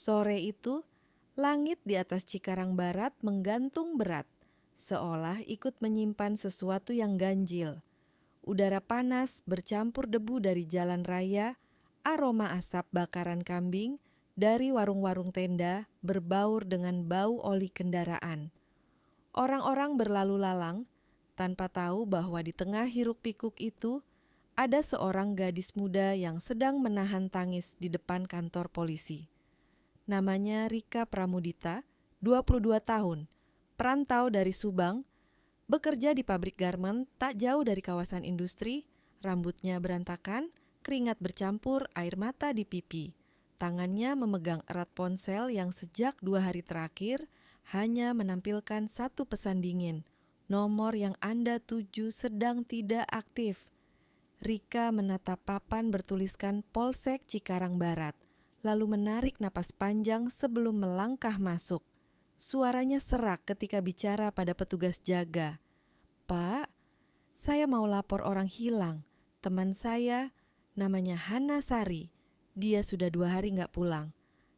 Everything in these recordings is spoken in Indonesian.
Sore itu, langit di atas Cikarang Barat menggantung berat, seolah ikut menyimpan sesuatu yang ganjil. Udara panas bercampur debu dari jalan raya, aroma asap bakaran kambing dari warung-warung tenda berbaur dengan bau oli kendaraan. Orang-orang berlalu lalang tanpa tahu bahwa di tengah hiruk-pikuk itu ada seorang gadis muda yang sedang menahan tangis di depan kantor polisi. Namanya Rika Pramudita, 22 tahun, perantau dari Subang, bekerja di pabrik garmen tak jauh dari kawasan industri. Rambutnya berantakan, keringat bercampur air mata di pipi. Tangannya memegang erat ponsel yang sejak 2 hari terakhir hanya menampilkan satu pesan dingin. Nomor yang Anda tuju sedang tidak aktif. Rika menatap papan bertuliskan Polsek Cikarang Barat, lalu menarik napas panjang sebelum melangkah masuk. Suaranya serak ketika bicara pada petugas jaga. "Pak, saya mau lapor orang hilang. Teman saya, namanya Hana Sari. Dia sudah 2 hari nggak pulang.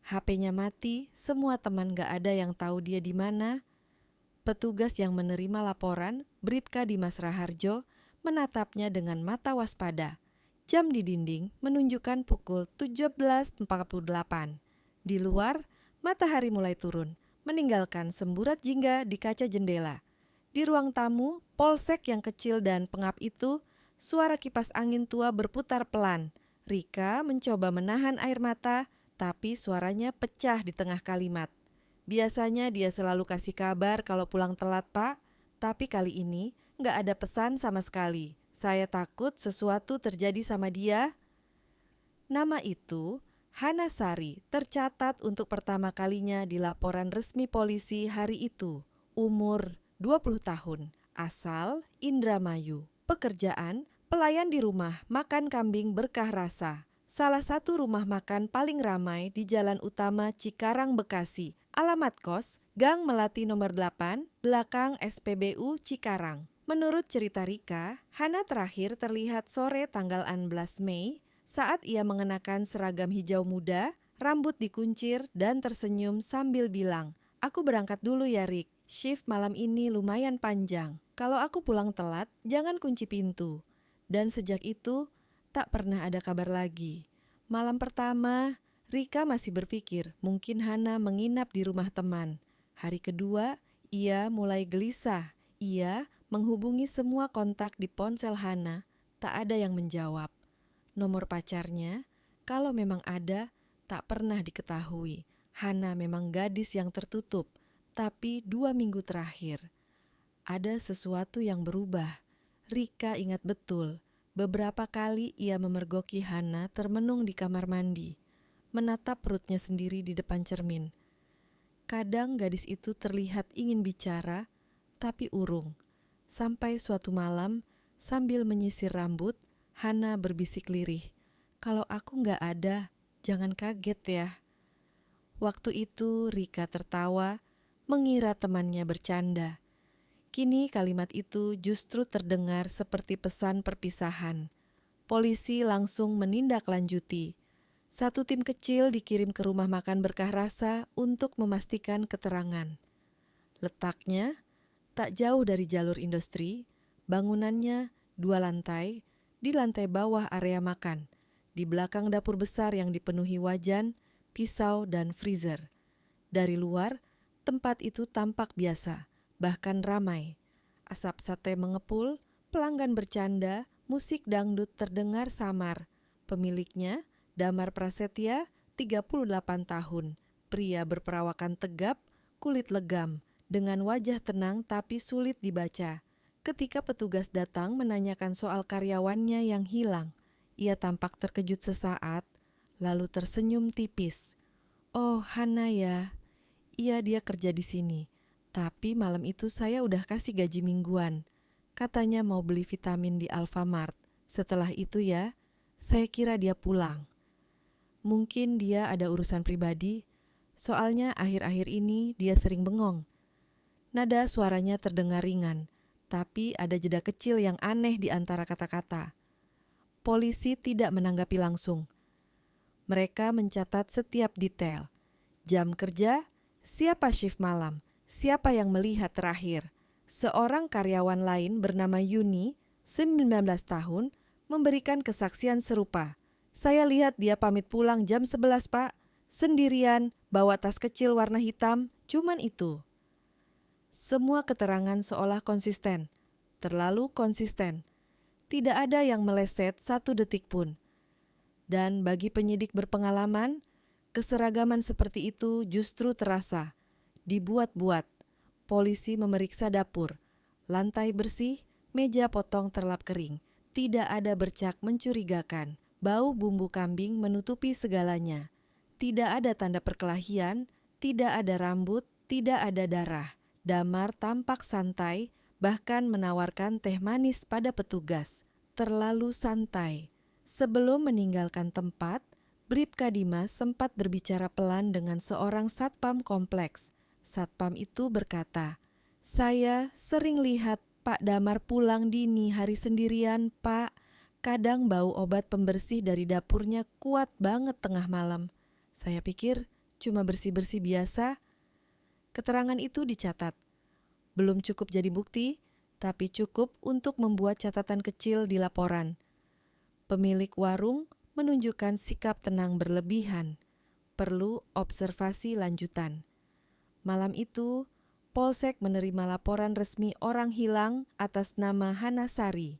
HP-nya mati, semua teman nggak ada yang tahu dia di mana." Petugas yang menerima laporan, Bribka Dimas Raharjo, menatapnya dengan mata waspada. Jam di dinding menunjukkan pukul 17.48. Di luar, matahari mulai turun, meninggalkan semburat jingga di kaca jendela. Di ruang tamu, polsek yang kecil dan pengap itu, suara kipas angin tua berputar pelan. Rika mencoba menahan air mata, tapi suaranya pecah di tengah kalimat. "Biasanya dia selalu kasih kabar kalau pulang telat, Pak. Tapi kali ini nggak ada pesan sama sekali. Saya takut sesuatu terjadi sama dia." Nama itu, Hana Sari, tercatat untuk pertama kalinya di laporan resmi polisi hari itu. Umur 20 tahun, asal Indramayu. Pekerjaan, pelayan di rumah makan kambing Berkah Rasa. Salah satu rumah makan paling ramai di Jalan Utama Cikarang, Bekasi. Alamat kos, Gang Melati nomor 8, belakang SPBU Cikarang. Menurut cerita Rika, Hana terakhir terlihat sore tanggal 16 Mei saat ia mengenakan seragam hijau muda, rambut dikuncir, dan tersenyum sambil bilang, "Aku berangkat dulu ya Rik, shift malam ini lumayan panjang. Kalau aku pulang telat, jangan kunci pintu." Dan sejak itu, tak pernah ada kabar lagi. Malam pertama, Rika masih berpikir mungkin Hana menginap di rumah teman. Hari kedua, ia mulai gelisah. Ia menghubungi semua kontak di ponsel Hana, tak ada yang menjawab. Nomor pacarnya, kalau memang ada, tak pernah diketahui. Hana memang gadis yang tertutup, tapi 2 minggu terakhir ada sesuatu yang berubah. Rika ingat betul, beberapa kali ia memergoki Hana termenung di kamar mandi, menatap perutnya sendiri di depan cermin. Kadang gadis itu terlihat ingin bicara, tapi urung. Sampai suatu malam, sambil menyisir rambut, Hana berbisik lirih, "Kalau aku nggak ada, jangan kaget ya." Waktu itu Rika tertawa, mengira temannya bercanda. Kini kalimat itu justru terdengar seperti pesan perpisahan. Polisi langsung menindaklanjuti. Satu tim kecil dikirim ke rumah makan Berkah Rasa untuk memastikan keterangan. Letaknya tak jauh dari jalur industri, bangunannya 2 lantai, di lantai bawah area makan, di belakang dapur besar yang dipenuhi wajan, pisau, dan freezer. Dari luar, tempat itu tampak biasa, bahkan ramai. Asap sate mengepul, pelanggan bercanda, musik dangdut terdengar samar. Pemiliknya, Damar Prasetya, 38 tahun, pria berperawakan tegap, kulit legam, dengan wajah tenang tapi sulit dibaca. Ketika petugas datang menanyakan soal karyawannya yang hilang, ia tampak terkejut sesaat, lalu tersenyum tipis. "Oh, Hana ya. Iya, dia kerja di sini. Tapi malam itu saya udah kasih gaji mingguan. Katanya mau beli vitamin di Alfamart. Setelah itu ya, saya kira dia pulang. Mungkin dia ada urusan pribadi, soalnya akhir-akhir ini dia sering bengong." Nada suaranya terdengar ringan, tapi ada jeda kecil yang aneh di antara kata-kata. Polisi tidak menanggapi langsung. Mereka mencatat setiap detail. Jam kerja, siapa shift malam, siapa yang melihat terakhir. Seorang karyawan lain bernama Yuni, 19 tahun, memberikan kesaksian serupa. Saya lihat dia pamit pulang jam 11, Pak. Sendirian, bawa tas kecil warna hitam, cuman itu. Semua keterangan seolah konsisten, terlalu konsisten. Tidak ada yang meleset satu detik pun. Dan bagi penyidik berpengalaman, keseragaman seperti itu justru terasa, dibuat-buat. Polisi memeriksa dapur, lantai bersih, meja potong terlap kering. Tidak ada bercak mencurigakan, bau bumbu kambing menutupi segalanya. Tidak ada tanda perkelahian, tidak ada rambut, tidak ada darah. Damar tampak santai, bahkan menawarkan teh manis pada petugas. Terlalu santai. Sebelum meninggalkan tempat, Bribka Dimas sempat berbicara pelan dengan seorang satpam kompleks. Satpam itu berkata, "Saya sering lihat Pak Damar pulang dini hari sendirian, Pak. Kadang bau obat pembersih dari dapurnya kuat banget tengah malam. Saya pikir cuma bersih-bersih biasa." Keterangan itu dicatat. Belum cukup jadi bukti, tapi cukup untuk membuat catatan kecil di laporan. Pemilik warung menunjukkan sikap tenang berlebihan. Perlu observasi lanjutan. Malam itu, Polsek menerima laporan resmi orang hilang atas nama Hana Sari.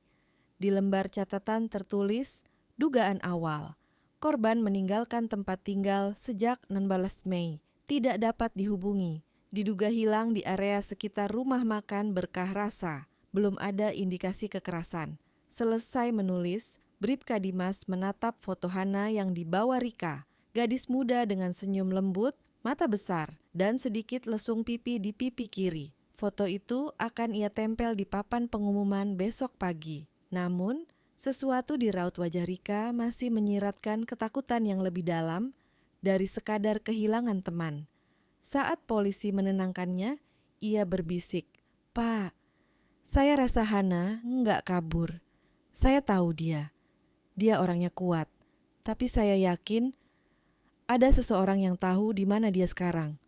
Di lembar catatan tertulis, dugaan awal. Korban meninggalkan tempat tinggal sejak 16 Mei. Tidak dapat dihubungi. Diduga hilang di area sekitar rumah makan Berkah Rasa. Belum ada indikasi kekerasan. Selesai menulis, Bribka Dimas menatap foto Hana yang dibawa Rika. Gadis muda dengan senyum lembut, mata besar, dan sedikit lesung pipi di pipi kiri. Foto itu akan ia tempel di papan pengumuman besok pagi. Namun, sesuatu di raut wajah Rika masih menyiratkan ketakutan yang lebih dalam dari sekadar kehilangan teman. Saat polisi menenangkannya, ia berbisik, "Pak, saya rasa Hana nggak kabur. Saya tahu dia. Dia orangnya kuat. Tapi saya yakin ada seseorang yang tahu di mana dia sekarang."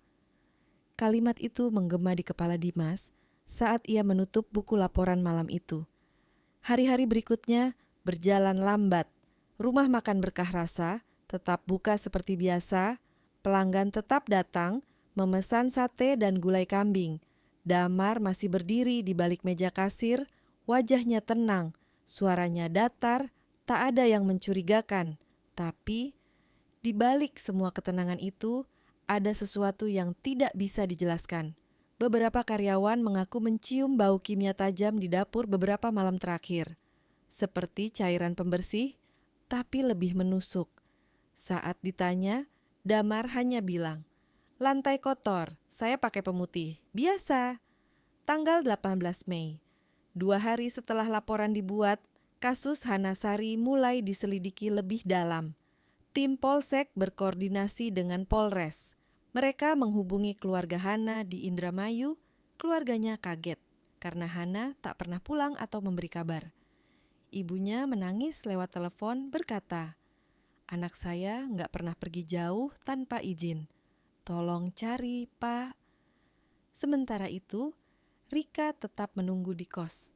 Kalimat itu menggema di kepala Dimas saat ia menutup buku laporan malam itu. Hari-hari berikutnya berjalan lambat. Rumah makan Berkah Rasa tetap buka seperti biasa. Pelanggan tetap datang, memesan sate dan gulai kambing. Damar masih berdiri di balik meja kasir, wajahnya tenang, suaranya datar, tak ada yang mencurigakan. Tapi di balik semua ketenangan itu, ada sesuatu yang tidak bisa dijelaskan. Beberapa karyawan mengaku mencium bau kimia tajam di dapur beberapa malam terakhir. Seperti cairan pembersih, tapi lebih menusuk. Saat ditanya, Damar hanya bilang, "Lantai kotor, saya pakai pemutih. Biasa." Tanggal 18 Mei, 2 hari setelah laporan dibuat, kasus Hana Sari mulai diselidiki lebih dalam. Tim Polsek berkoordinasi dengan Polres. Mereka menghubungi keluarga Hana di Indramayu. Keluarganya kaget karena Hana tak pernah pulang atau memberi kabar. Ibunya menangis lewat telepon berkata, "Anak saya nggak pernah pergi jauh tanpa izin. Tolong cari, Pak." Sementara itu, Rika tetap menunggu di kos.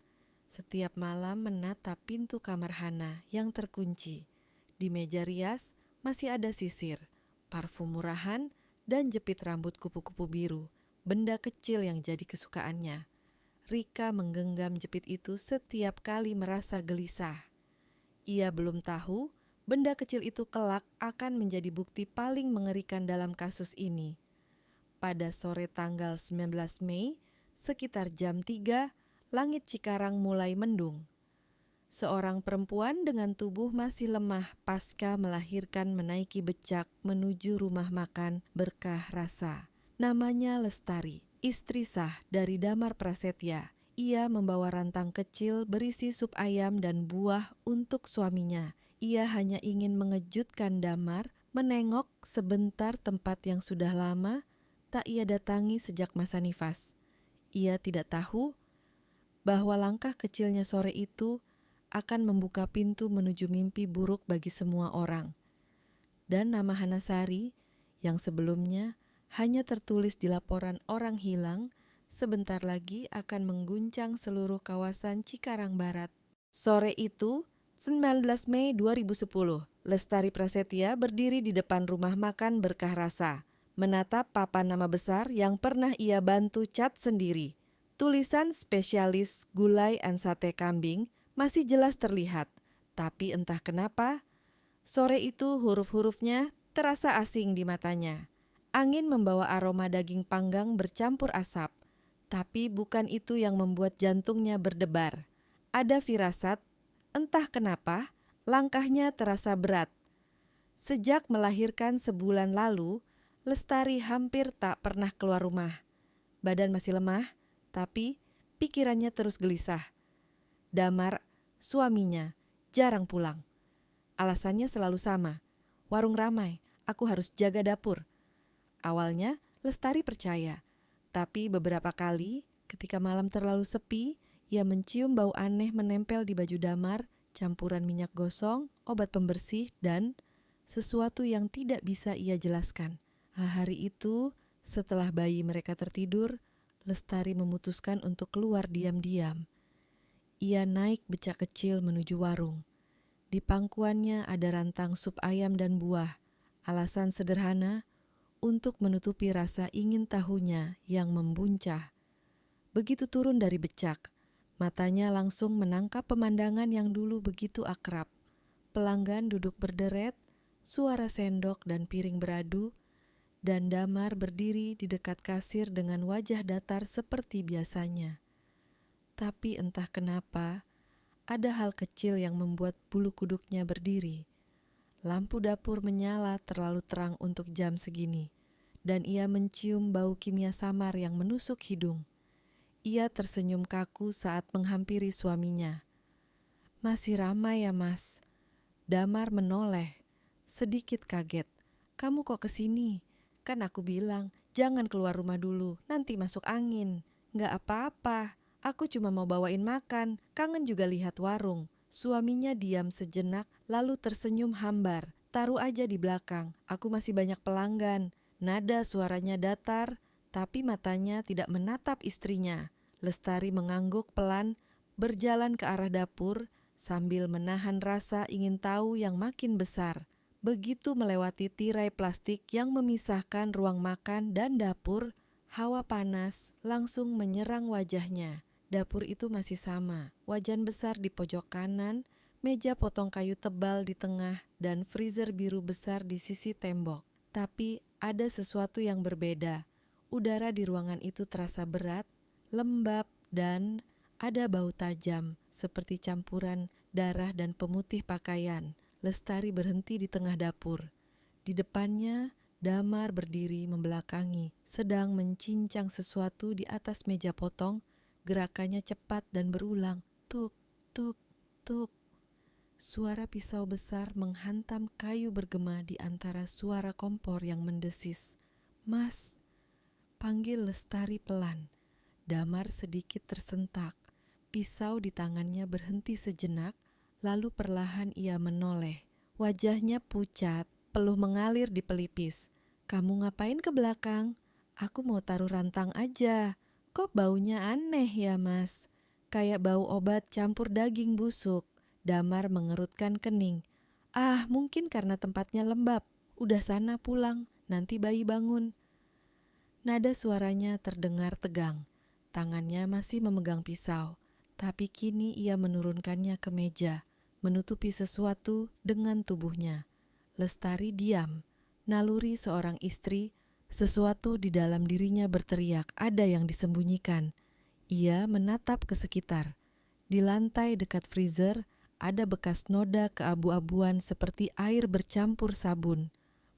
Setiap malam menatap pintu kamar Hana yang terkunci. Di meja rias masih ada sisir, parfum murahan, dan jepit rambut kupu-kupu biru, benda kecil yang jadi kesukaannya. Rika menggenggam jepit itu setiap kali merasa gelisah. Ia belum tahu benda kecil itu kelak akan menjadi bukti paling mengerikan dalam kasus ini. Pada sore tanggal 19 Mei, sekitar jam 3, langit Cikarang mulai mendung. Seorang perempuan dengan tubuh masih lemah pasca melahirkan menaiki becak menuju rumah makan Berkah Rasa. Namanya Lestari, istri sah dari Damar Prasetya. Ia membawa rantang kecil berisi sup ayam dan buah untuk suaminya. Ia hanya ingin mengejutkan Damar, menengok sebentar tempat yang sudah lama tak ia datangi sejak masa nifas. Ia tidak tahu bahwa langkah kecilnya sore itu akan membuka pintu menuju mimpi buruk bagi semua orang. Dan nama Hana Sari yang sebelumnya hanya tertulis di laporan orang hilang, sebentar lagi akan mengguncang seluruh kawasan Cikarang Barat. Sore itu, 19 Mei 2010, Lestari Prasetya berdiri di depan rumah makan Berkah Rasa, menatap papan nama besar yang pernah ia bantu cat sendiri. Tulisan spesialis gulai and sate kambing masih jelas terlihat, tapi entah kenapa, sore itu huruf-hurufnya terasa asing di matanya. Angin membawa aroma daging panggang bercampur asap, tapi bukan itu yang membuat jantungnya berdebar. Ada firasat, entah kenapa, langkahnya terasa berat. Sejak melahirkan sebulan lalu, Lestari hampir tak pernah keluar rumah. Badan masih lemah, tapi pikirannya terus gelisah. Damar, suaminya, jarang pulang. Alasannya selalu sama, warung ramai, aku harus jaga dapur. Awalnya Lestari percaya, tapi beberapa kali ketika malam terlalu sepi, ia mencium bau aneh menempel di baju Damar, campuran minyak gosong, obat pembersih, dan sesuatu yang tidak bisa ia jelaskan. Hari itu, setelah bayi mereka tertidur, Lestari memutuskan untuk keluar diam-diam. Ia naik becak kecil menuju warung. Di pangkuannya ada rantang sup ayam dan buah. Alasan sederhana, untuk menutupi rasa ingin tahunya yang membuncah. Begitu turun dari becak, matanya langsung menangkap pemandangan yang dulu begitu akrab. Pelanggan duduk berderet, suara sendok dan piring beradu, dan Damar berdiri di dekat kasir dengan wajah datar seperti biasanya. Tapi entah kenapa, ada hal kecil yang membuat bulu kuduknya berdiri. Lampu dapur menyala terlalu terang untuk jam segini, dan ia mencium bau kimia samar yang menusuk hidung. Ia tersenyum kaku saat menghampiri suaminya. "Masih ramai ya, Mas?" Damar menoleh, sedikit kaget. "Kamu kok kesini? Kan aku bilang, jangan keluar rumah dulu, nanti masuk angin." "Nggak apa-apa, aku cuma mau bawain makan, kangen juga lihat warung." Suaminya diam sejenak, lalu tersenyum hambar. "Taruh aja di belakang, aku masih banyak pelanggan." Nada suaranya datar, tapi matanya tidak menatap istrinya. Lestari mengangguk pelan, berjalan ke arah dapur, sambil menahan rasa ingin tahu yang makin besar. Begitu melewati tirai plastik yang memisahkan ruang makan dan dapur, hawa panas langsung menyerang wajahnya. Dapur itu masih sama, wajan besar di pojok kanan, meja potong kayu tebal di tengah, dan freezer biru besar di sisi tembok. Tapi ada sesuatu yang berbeda. Udara di ruangan itu terasa berat, lembab, dan ada bau tajam, seperti campuran darah dan pemutih pakaian. Lestari berhenti di tengah dapur. Di depannya, Damar berdiri membelakangi, sedang mencincang sesuatu di atas meja potong. Gerakannya cepat dan berulang. Tuk, tuk, tuk. Suara pisau besar menghantam kayu bergema di antara suara kompor yang mendesis. "Mas," panggil Lestari pelan. Damar sedikit tersentak. Pisau di tangannya berhenti sejenak, lalu perlahan ia menoleh. Wajahnya pucat, peluh mengalir di pelipis. "Kamu ngapain ke belakang?" "Aku mau taruh rantang aja." "Kok baunya aneh ya, Mas? Kayak bau obat campur daging busuk." Damar mengerutkan kening. "Ah, mungkin karena tempatnya lembab. Udah sana pulang, nanti bayi bangun." Nada suaranya terdengar tegang. Tangannya masih memegang pisau, tapi kini ia menurunkannya ke meja, menutupi sesuatu dengan tubuhnya. Lestari diam. Naluri seorang istri, sesuatu di dalam dirinya berteriak, ada yang disembunyikan. Ia menatap ke sekitar. Di lantai dekat freezer, ada bekas noda keabu-abuan seperti air bercampur sabun.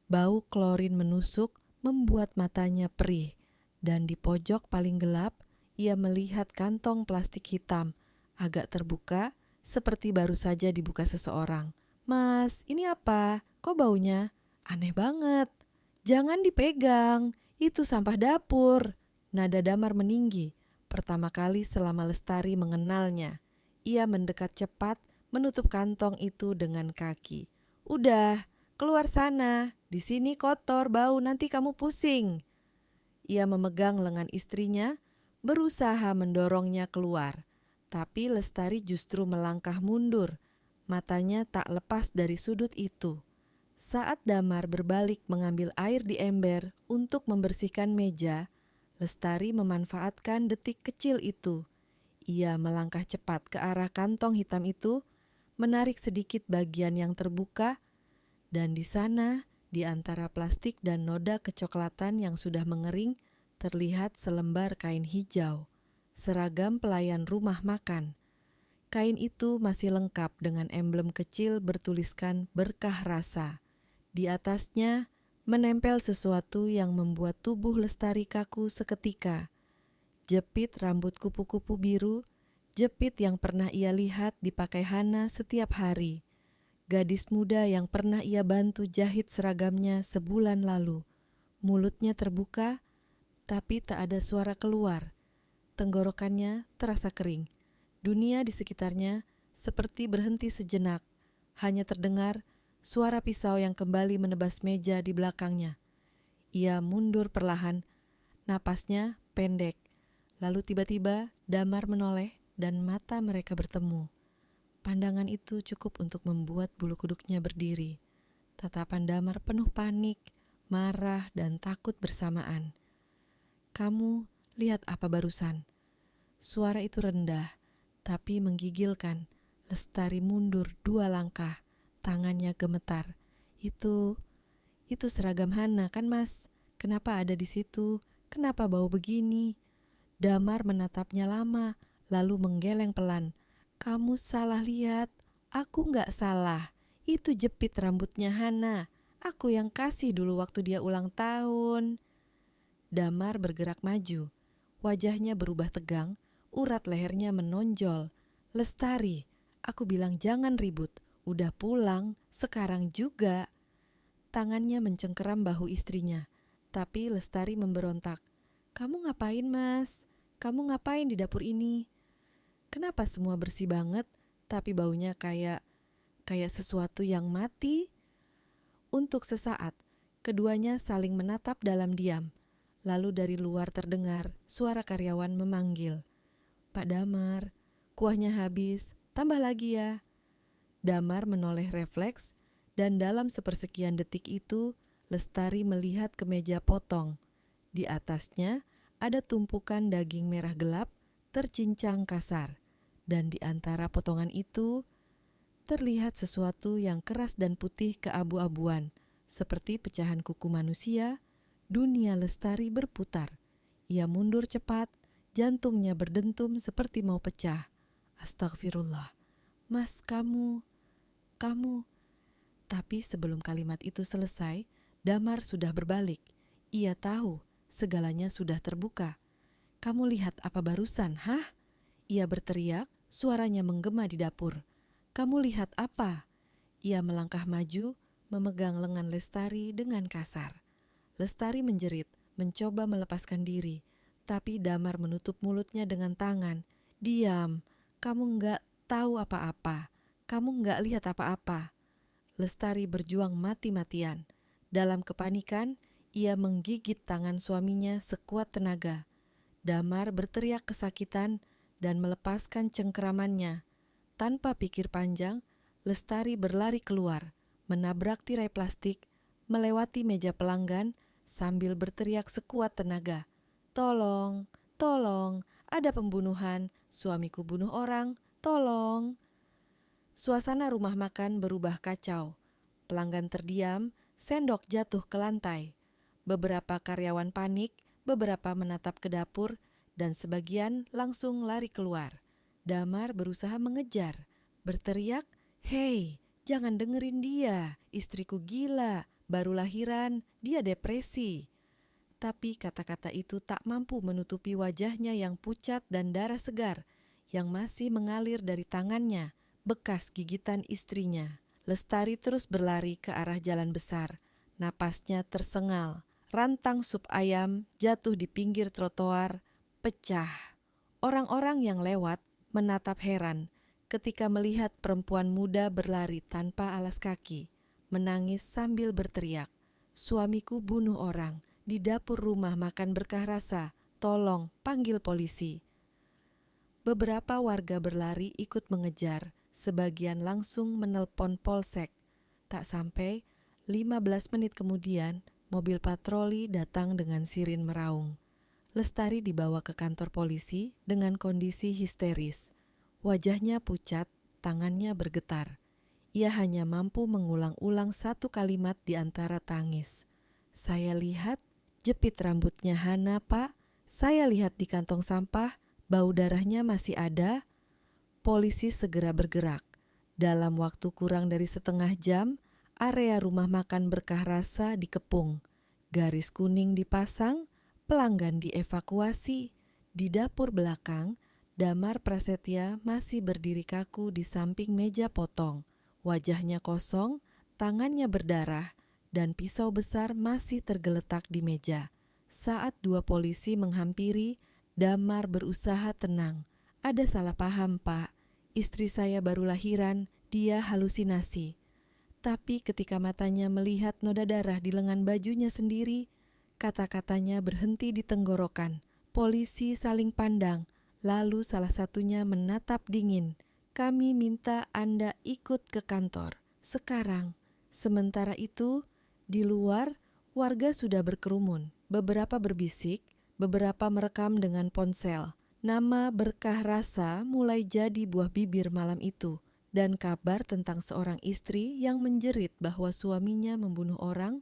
Bau klorin menusuk membuat matanya perih. Dan di pojok paling gelap, ia melihat kantong plastik hitam, agak terbuka, seperti baru saja dibuka seseorang. "Mas, ini apa? Kok baunya? Aneh banget." "Jangan dipegang, itu sampah dapur." Nada Damar meninggi, pertama kali selama Lestari mengenalnya. Ia mendekat cepat, menutup kantong itu dengan kaki. "Udah, keluar sana. Di sini kotor, bau, nanti kamu pusing." Ia memegang lengan istrinya, berusaha mendorongnya keluar. Tapi Lestari justru melangkah mundur. Matanya tak lepas dari sudut itu. Saat Damar berbalik mengambil air di ember untuk membersihkan meja, Lestari memanfaatkan detik kecil itu. Ia melangkah cepat ke arah kantong hitam itu, menarik sedikit bagian yang terbuka, dan di sana, di antara plastik dan noda kecoklatan yang sudah mengering, terlihat selembar kain hijau, seragam pelayan rumah makan. Kain itu masih lengkap dengan emblem kecil bertuliskan berkah rasa. Di atasnya menempel sesuatu yang membuat tubuh Lestari kaku seketika. Jepit rambut kupu-kupu biru, jepit yang pernah ia lihat dipakai Hana setiap hari. Gadis muda yang pernah ia bantu jahit seragamnya sebulan lalu. Mulutnya terbuka, tapi tak ada suara keluar. Tenggorokannya terasa kering. Dunia di sekitarnya seperti berhenti sejenak. Hanya terdengar suara pisau yang kembali menebas meja di belakangnya. Ia mundur perlahan, napasnya pendek. Lalu tiba-tiba Damar menoleh dan mata mereka bertemu. Pandangan itu cukup untuk membuat bulu kuduknya berdiri. Tatapan Damar penuh panik, marah, dan takut bersamaan. "Kamu lihat apa barusan?" Suara itu rendah, tapi menggigilkan. Lestari mundur 2 langkah, tangannya gemetar. Itu seragam Hana kan, Mas? Kenapa ada di situ? Kenapa bau begini?" Damar menatapnya lama, lalu menggeleng pelan. "Kamu salah lihat. Aku nggak salah. Itu jepit rambutnya Hana. Aku yang kasih dulu waktu dia ulang tahun." Damar bergerak maju. Wajahnya berubah tegang, urat lehernya menonjol. "Lestari, aku bilang jangan ribut. Udah pulang, sekarang juga." Tangannya mencengkeram bahu istrinya, tapi Lestari memberontak. "Kamu ngapain, Mas? Kamu ngapain di dapur ini? Kenapa semua bersih banget, tapi baunya kayak sesuatu yang mati?" Untuk sesaat, keduanya saling menatap dalam diam. Lalu dari luar terdengar suara karyawan memanggil, "Pak Damar, kuahnya habis, tambah lagi ya." Damar menoleh refleks, dan dalam sepersekian detik itu, Lestari melihat ke meja potong. Di atasnya ada tumpukan daging merah gelap tercincang kasar, dan di antara potongan itu terlihat sesuatu yang keras dan putih keabu-abuan, seperti pecahan kuku manusia. Dunia Lestari berputar. Ia mundur cepat, jantungnya berdentum seperti mau pecah. "Astagfirullah, Mas, kamu..." Tapi sebelum kalimat itu selesai, Damar sudah berbalik. Ia tahu segalanya sudah terbuka. "Kamu lihat apa barusan, hah?" Ia berteriak, suaranya menggema di dapur. "Kamu lihat apa?" Ia melangkah maju, memegang lengan Lestari dengan kasar. Lestari menjerit, mencoba melepaskan diri, tapi Damar menutup mulutnya dengan tangan. "Diam, kamu nggak tahu apa-apa. Kamu nggak lihat apa-apa." Lestari berjuang mati-matian. Dalam kepanikan, ia menggigit tangan suaminya sekuat tenaga. Damar berteriak kesakitan dan melepaskan cengkeramannya. Tanpa pikir panjang, Lestari berlari keluar, menabrak tirai plastik, melewati meja pelanggan sambil berteriak sekuat tenaga, "Tolong, tolong, ada pembunuhan, suamiku bunuh orang, tolong." Suasana rumah makan berubah kacau. Pelanggan terdiam, sendok jatuh ke lantai. Beberapa karyawan panik, beberapa menatap ke dapur, dan sebagian langsung lari keluar. Damar berusaha mengejar, berteriak, "Hei, jangan dengerin dia, istriku gila, baru lahiran, dia depresi." Tapi kata-kata itu tak mampu menutupi wajahnya yang pucat dan darah segar yang masih mengalir dari tangannya, bekas gigitan istrinya. Lestari terus berlari ke arah jalan besar. Napasnya tersengal. Rantang sup ayam jatuh di pinggir trotoar, pecah. Orang-orang yang lewat menatap heran ketika melihat perempuan muda berlari tanpa alas kaki, menangis sambil berteriak, "Suamiku bunuh orang, di dapur rumah makan Berkah Rasa. Tolong panggil polisi." Beberapa warga berlari ikut mengejar, sebagian langsung menelpon polsek. Tak sampai 15 menit kemudian, mobil patroli datang dengan sirin meraung. Lestari dibawa ke kantor polisi dengan kondisi histeris. Wajahnya pucat, tangannya bergetar. Ia hanya mampu mengulang-ulang satu kalimat di antara tangis. "Saya lihat jepit rambutnya Hana, Pak. Saya lihat di kantong sampah, bau darahnya masih ada." Polisi segera bergerak. Dalam waktu kurang dari setengah jam, area rumah makan Berkah Rasa dikepung. Garis kuning dipasang, pelanggan dievakuasi. Di dapur belakang, Damar Prasetya masih berdiri kaku di samping meja potong. Wajahnya kosong, tangannya berdarah, dan pisau besar masih tergeletak di meja. Saat dua polisi menghampiri, Damar berusaha tenang. "Ada salah paham, Pak. Istri saya baru lahiran, dia halusinasi." Tapi ketika matanya melihat noda darah di lengan bajunya sendiri, kata-katanya berhenti di tenggorokan. Polisi saling pandang, lalu salah satunya menatap dingin. "Kami minta Anda ikut ke kantor sekarang." Sementara itu, di luar, warga sudah berkerumun. Beberapa berbisik, beberapa merekam dengan ponsel. Nama Berkah Rasa mulai jadi buah bibir malam itu, dan kabar tentang seorang istri yang menjerit bahwa suaminya membunuh orang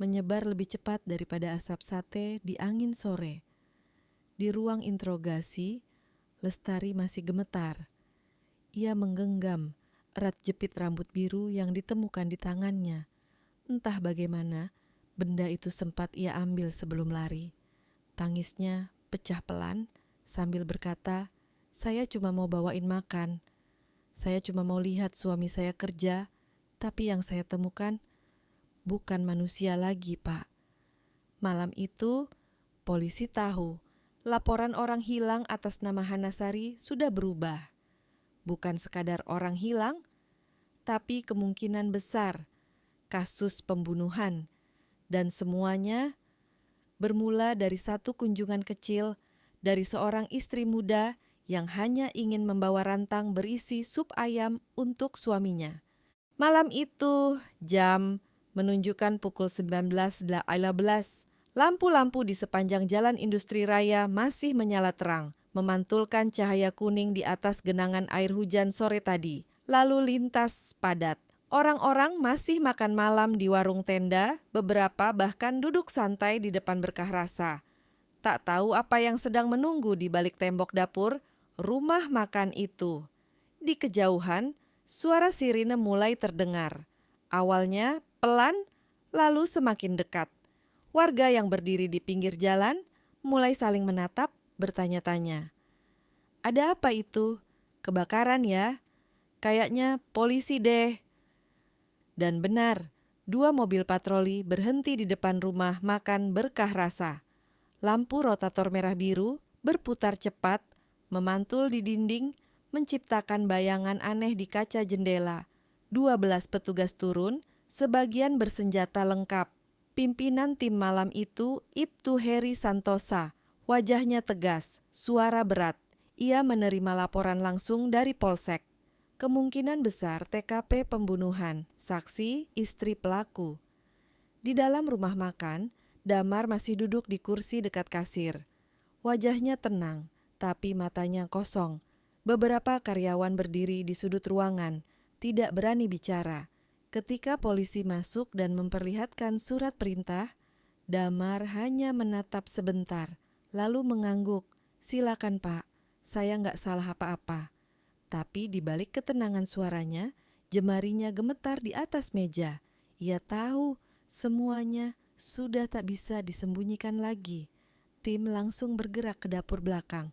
menyebar lebih cepat daripada asap sate di angin sore. Di ruang interogasi, Lestari masih gemetar. Ia menggenggam erat jepit rambut biru yang ditemukan di tangannya. Entah bagaimana, benda itu sempat ia ambil sebelum lari. Tangisnya pecah pelan sambil berkata, "Saya cuma mau bawain makan. Saya cuma mau lihat suami saya kerja, tapi yang saya temukan bukan manusia lagi, Pak." Malam itu, polisi tahu laporan orang hilang atas nama Hanasari sudah berubah. Bukan sekadar orang hilang, tapi kemungkinan besar kasus pembunuhan. Dan semuanya bermula dari satu kunjungan kecil dari seorang istri muda yang hanya ingin membawa rantang berisi sup ayam untuk suaminya. Malam itu, jam menunjukkan pukul 19.15. Lampu-lampu di sepanjang jalan industri raya masih menyala terang, memantulkan cahaya kuning di atas genangan air hujan sore tadi. Lalu lintas padat. Orang-orang masih makan malam di warung tenda, beberapa bahkan duduk santai di depan Berkah Rasa. Tak tahu apa yang sedang menunggu di balik tembok dapur rumah makan itu. Di kejauhan, suara sirine mulai terdengar. Awalnya pelan, lalu semakin dekat. Warga yang berdiri di pinggir jalan mulai saling menatap, bertanya-tanya. "Ada apa itu? Kebakaran ya? Kayaknya polisi deh." Dan benar, dua mobil patroli berhenti di depan rumah makan Berkah Rasa. Lampu rotator merah biru berputar cepat, memantul di dinding, menciptakan bayangan aneh di kaca jendela. 12 petugas turun, sebagian bersenjata lengkap. Pimpinan tim malam itu Ibtu Heri Santosa. Wajahnya tegas, suara berat. Ia menerima laporan langsung dari polsek. Kemungkinan besar TKP pembunuhan, saksi istri pelaku. Di dalam rumah makan, Damar masih duduk di kursi dekat kasir. Wajahnya tenang, tapi matanya kosong. Beberapa karyawan berdiri di sudut ruangan, tidak berani bicara. Ketika polisi masuk dan memperlihatkan surat perintah, Damar hanya menatap sebentar, lalu mengangguk. "Silakan, Pak, saya nggak salah apa-apa." Tapi di balik ketenangan suaranya, jemarinya gemetar di atas meja. Ia tahu semuanya sudah tak bisa disembunyikan lagi. Tim langsung bergerak ke dapur belakang.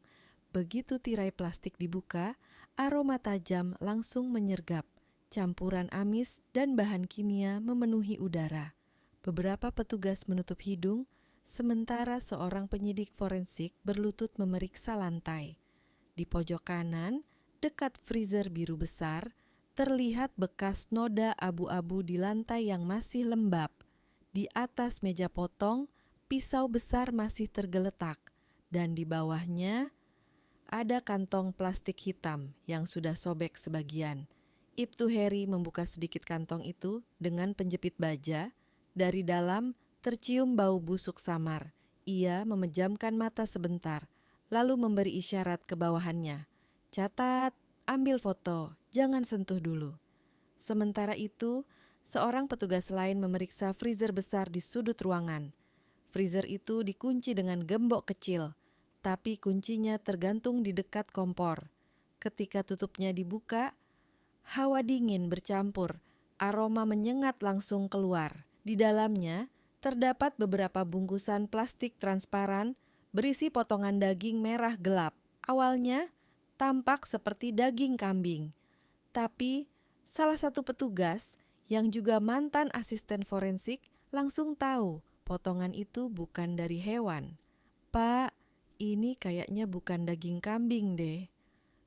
Begitu tirai plastik dibuka, aroma tajam langsung menyergap. Campuran amis dan bahan kimia memenuhi udara. Beberapa petugas menutup hidung, sementara seorang penyidik forensik berlutut memeriksa lantai. Di pojok kanan, dekat freezer biru besar, terlihat bekas noda abu-abu di lantai yang masih lembab. Di atas meja potong, pisau besar masih tergeletak, dan di bawahnya ada kantong plastik hitam yang sudah sobek sebagian. Ibtu Heri membuka sedikit kantong itu dengan penjepit baja. Dari dalam tercium bau busuk samar. Ia memejamkan mata sebentar, lalu memberi isyarat ke bawahannya. Catat, ambil foto, jangan sentuh dulu. Sementara itu, seorang petugas lain memeriksa freezer besar di sudut ruangan. Freezer itu dikunci dengan gembok kecil, tapi kuncinya tergantung di dekat kompor. Ketika tutupnya dibuka, hawa dingin bercampur, aroma menyengat langsung keluar. Di dalamnya terdapat beberapa bungkusan plastik transparan berisi potongan daging merah gelap. Awalnya tampak seperti daging kambing, tapi salah satu petugas yang juga mantan asisten forensik langsung tahu potongan itu bukan dari hewan. "Pak, ini kayaknya bukan daging kambing deh."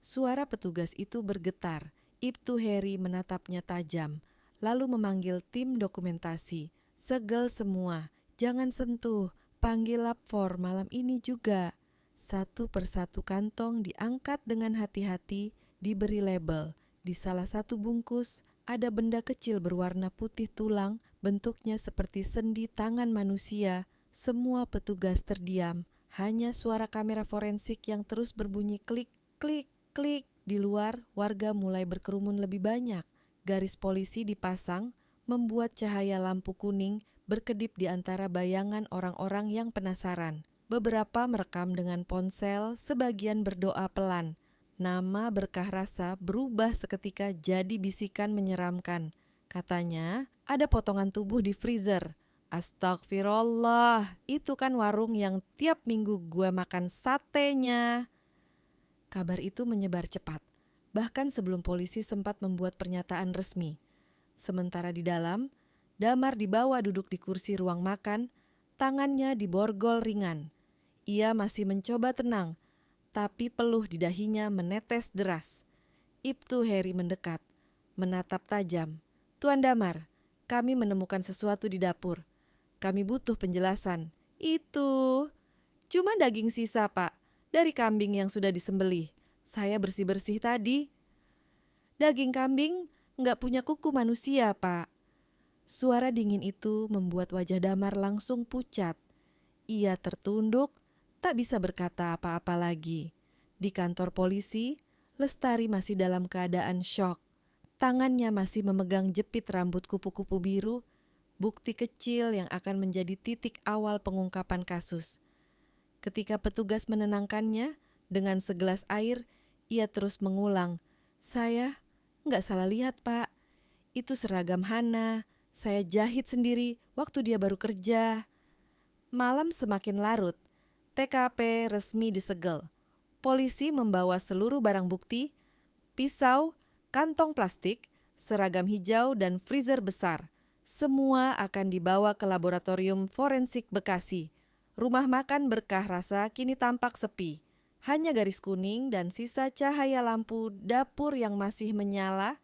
Suara petugas itu bergetar. Ibtu Heri menatapnya tajam, lalu memanggil tim dokumentasi. "Segel semua, jangan sentuh, panggil lab 4 malam ini juga." Satu persatu kantong diangkat dengan hati-hati, diberi label. Di salah satu bungkus ada benda kecil berwarna putih tulang, bentuknya seperti sendi tangan manusia. Semua petugas terdiam, hanya suara kamera forensik yang terus berbunyi klik, klik, klik. Di luar, warga mulai berkerumun lebih banyak. Garis polisi dipasang, membuat cahaya lampu kuning berkedip di antara bayangan orang-orang yang penasaran. Beberapa merekam dengan ponsel, sebagian berdoa pelan. Nama Berkah Rasa berubah seketika jadi bisikan menyeramkan. Katanya, ada potongan tubuh di freezer. Astagfirullah, itu kan warung yang tiap minggu gue makan satenya. Kabar itu menyebar cepat, bahkan sebelum polisi sempat membuat pernyataan resmi. Sementara di dalam, Damar dibawa duduk di kursi ruang makan, tangannya diborgol ringan. Ia masih mencoba tenang, tapi peluh di dahinya menetes deras. Ibtu Heri mendekat, menatap tajam. "Tuan Damar, kami menemukan sesuatu di dapur. Kami butuh penjelasan." "Itu cuma daging sisa, Pak, dari kambing yang sudah disembelih. Saya bersih-bersih tadi." "Daging kambing nggak punya kuku manusia, Pak." Suara dingin itu membuat wajah Damar langsung pucat. Ia tertunduk, tak bisa berkata apa-apa lagi. Di kantor polisi, Lestari masih dalam keadaan syok. Tangannya masih memegang jepit rambut kupu-kupu biru, bukti kecil yang akan menjadi titik awal pengungkapan kasus. Ketika petugas menenangkannya, dengan segelas air, ia terus mengulang, "Saya nggak salah lihat, Pak. Itu seragam Hana. Saya jahit sendiri waktu dia baru kerja." Malam semakin larut. TKP resmi disegel. Polisi membawa seluruh barang bukti, pisau, kantong plastik, seragam hijau, dan freezer besar. Semua akan dibawa ke laboratorium forensik Bekasi. Rumah makan Berkah Rasa kini tampak sepi. Hanya garis kuning dan sisa cahaya lampu dapur yang masih menyala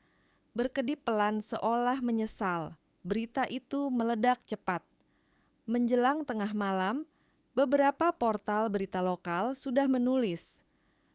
berkedip pelan seolah menyesal. Berita itu meledak cepat. Menjelang tengah malam, beberapa portal berita lokal sudah menulis.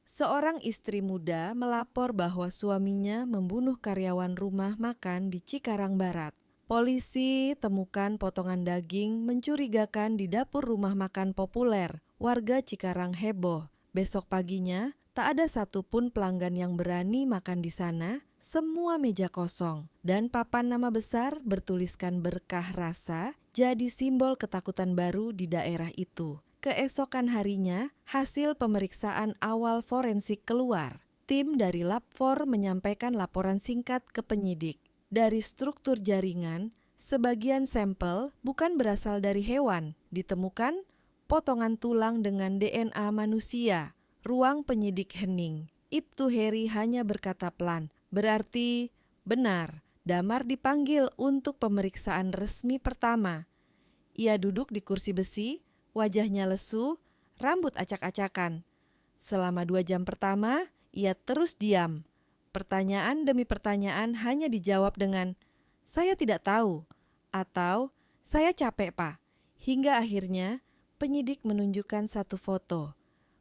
Seorang istri muda melapor bahwa suaminya membunuh karyawan rumah makan di Cikarang Barat. Polisi temukan potongan daging mencurigakan di dapur rumah makan populer. Warga Cikarang heboh. Besok paginya, tak ada satupun pelanggan yang berani makan di sana. Semua meja kosong, dan papan nama besar bertuliskan Berkah Rasa jadi simbol ketakutan baru di daerah itu. Keesokan harinya, hasil pemeriksaan awal forensik keluar. Tim dari Lab 4 menyampaikan laporan singkat ke penyidik. Dari struktur jaringan, sebagian sampel bukan berasal dari hewan. Ditemukan potongan tulang dengan DNA manusia. Ruang penyidik hening. Ibtu Heri hanya berkata pelan, "Berarti benar, Damar dipanggil untuk pemeriksaan resmi pertama." Ia duduk di kursi besi, wajahnya lesu, rambut acak-acakan. Selama 2 jam pertama, ia terus diam. Pertanyaan demi pertanyaan hanya dijawab dengan, "Saya tidak tahu," atau "Saya capek, Pak." Hingga akhirnya Penyidik menunjukkan satu foto.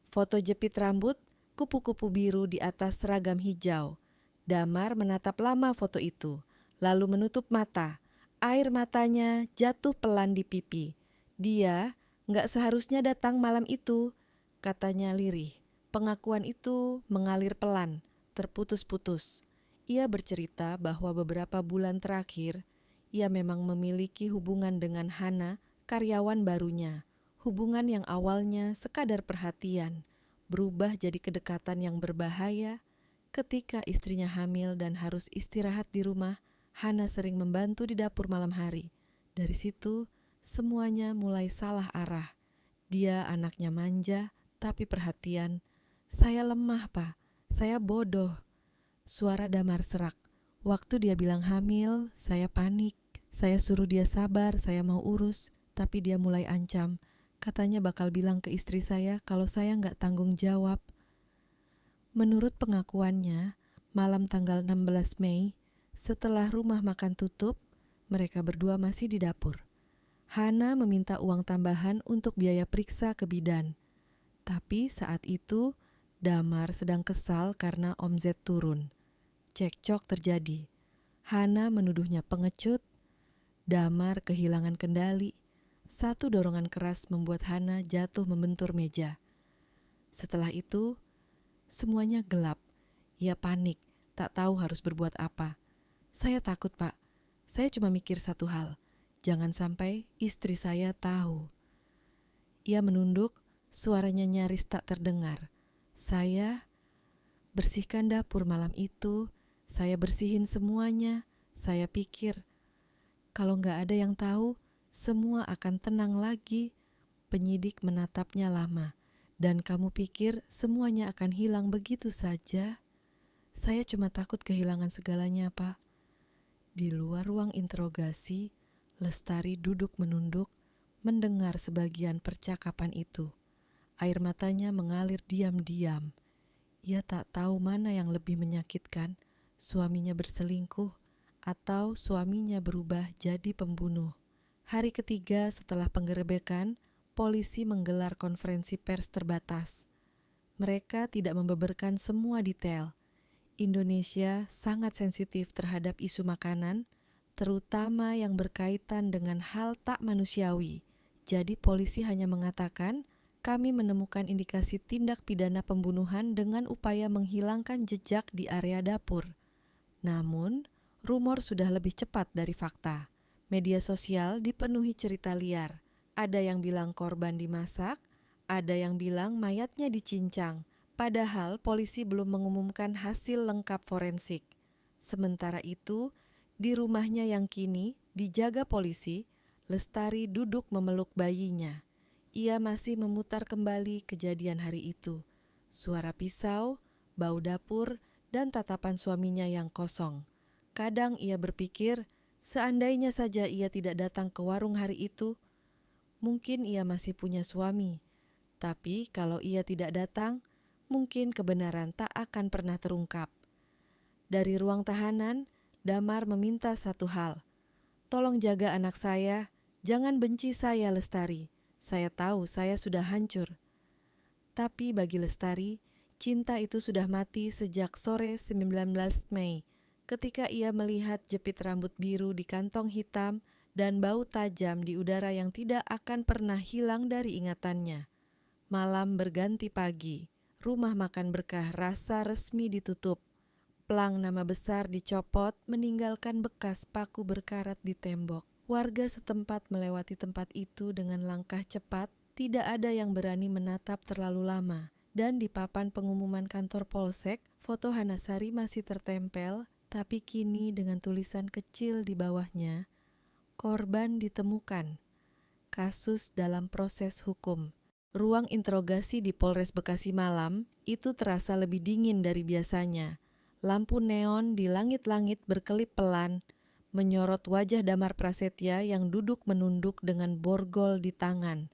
Foto jepit rambut, kupu-kupu biru di atas seragam hijau. Damar menatap lama foto itu, lalu menutup mata. Air matanya jatuh pelan di pipi. Dia nggak seharusnya datang malam itu, katanya lirih. Pengakuan itu mengalir pelan, terputus-putus. Ia bercerita bahwa beberapa bulan terakhir, ia memang memiliki hubungan dengan Hana, karyawan barunya. Hubungan yang awalnya sekadar perhatian, berubah jadi kedekatan yang berbahaya. Ketika istrinya hamil dan harus istirahat di rumah, Hana sering membantu di dapur malam hari. Dari situ, semuanya mulai salah arah. Dia anaknya manja, tapi perhatian. Saya lemah, Pak. Saya bodoh. Suara Damar serak. Waktu dia bilang hamil, saya panik. Saya suruh dia sabar, saya mau urus. Tapi dia mulai ancam. Katanya bakal bilang ke istri saya kalau saya nggak tanggung jawab. Menurut pengakuannya, malam tanggal 16 Mei, setelah rumah makan tutup, mereka berdua masih di dapur. Hana meminta uang tambahan untuk biaya periksa ke bidan. Tapi saat itu, Damar sedang kesal karena omzet turun. Cekcok terjadi. Hana menuduhnya pengecut. Damar kehilangan kendali. Satu dorongan keras membuat Hana jatuh membentur meja. Setelah itu, semuanya gelap. Ia panik, tak tahu harus berbuat apa. Saya takut, Pak. Saya cuma mikir satu hal. Jangan sampai istri saya tahu. Ia menunduk, suaranya nyaris tak terdengar. Saya bersihkan dapur malam itu. Saya bersihin semuanya. Saya pikir, kalau nggak ada yang tahu, semua akan tenang lagi. Penyidik menatapnya lama. Dan kamu pikir semuanya akan hilang begitu saja? Saya cuma takut kehilangan segalanya, Pak. Di luar ruang interogasi, Lestari duduk menunduk, mendengar sebagian percakapan itu. Air matanya mengalir diam-diam. Ia tak tahu mana yang lebih menyakitkan, suaminya berselingkuh atau suaminya berubah jadi pembunuh. Hari ketiga setelah penggerebekan, polisi menggelar konferensi pers terbatas. Mereka tidak membeberkan semua detail. Indonesia sangat sensitif terhadap isu makanan, terutama yang berkaitan dengan hal tak manusiawi. Jadi polisi hanya mengatakan, kami menemukan indikasi tindak pidana pembunuhan dengan upaya menghilangkan jejak di area dapur. Namun, rumor sudah lebih cepat dari fakta. Media sosial dipenuhi cerita liar. Ada yang bilang korban dimasak, ada yang bilang mayatnya dicincang. Padahal polisi belum mengumumkan hasil lengkap forensik. Sementara itu, di rumahnya yang kini dijaga polisi, Lestari duduk memeluk bayinya. Ia masih memutar kembali kejadian hari itu. Suara pisau, bau dapur, dan tatapan suaminya yang kosong. Kadang ia berpikir, seandainya saja ia tidak datang ke warung hari itu, mungkin ia masih punya suami. Tapi kalau ia tidak datang, mungkin kebenaran tak akan pernah terungkap. Dari ruang tahanan, Damar meminta satu hal. Tolong jaga anak saya, jangan benci saya, Lestari. Saya tahu saya sudah hancur. Tapi bagi Lestari, cinta itu sudah mati sejak sore 19 Mei. Ketika ia melihat jepit rambut biru di kantong hitam dan bau tajam di udara yang tidak akan pernah hilang dari ingatannya. Malam berganti pagi, rumah makan berkah rasa resmi ditutup. Plang nama besar dicopot meninggalkan bekas paku berkarat di tembok. Warga setempat melewati tempat itu dengan langkah cepat, tidak ada yang berani menatap terlalu lama. Dan di papan pengumuman kantor polsek, foto Hanasari masih tertempel, tapi kini dengan tulisan kecil di bawahnya, korban ditemukan. Kasus dalam proses hukum. Ruang interogasi di Polres Bekasi malam itu terasa lebih dingin dari biasanya. Lampu neon di langit-langit berkelip pelan, menyorot wajah Damar Prasetya yang duduk menunduk dengan borgol di tangan.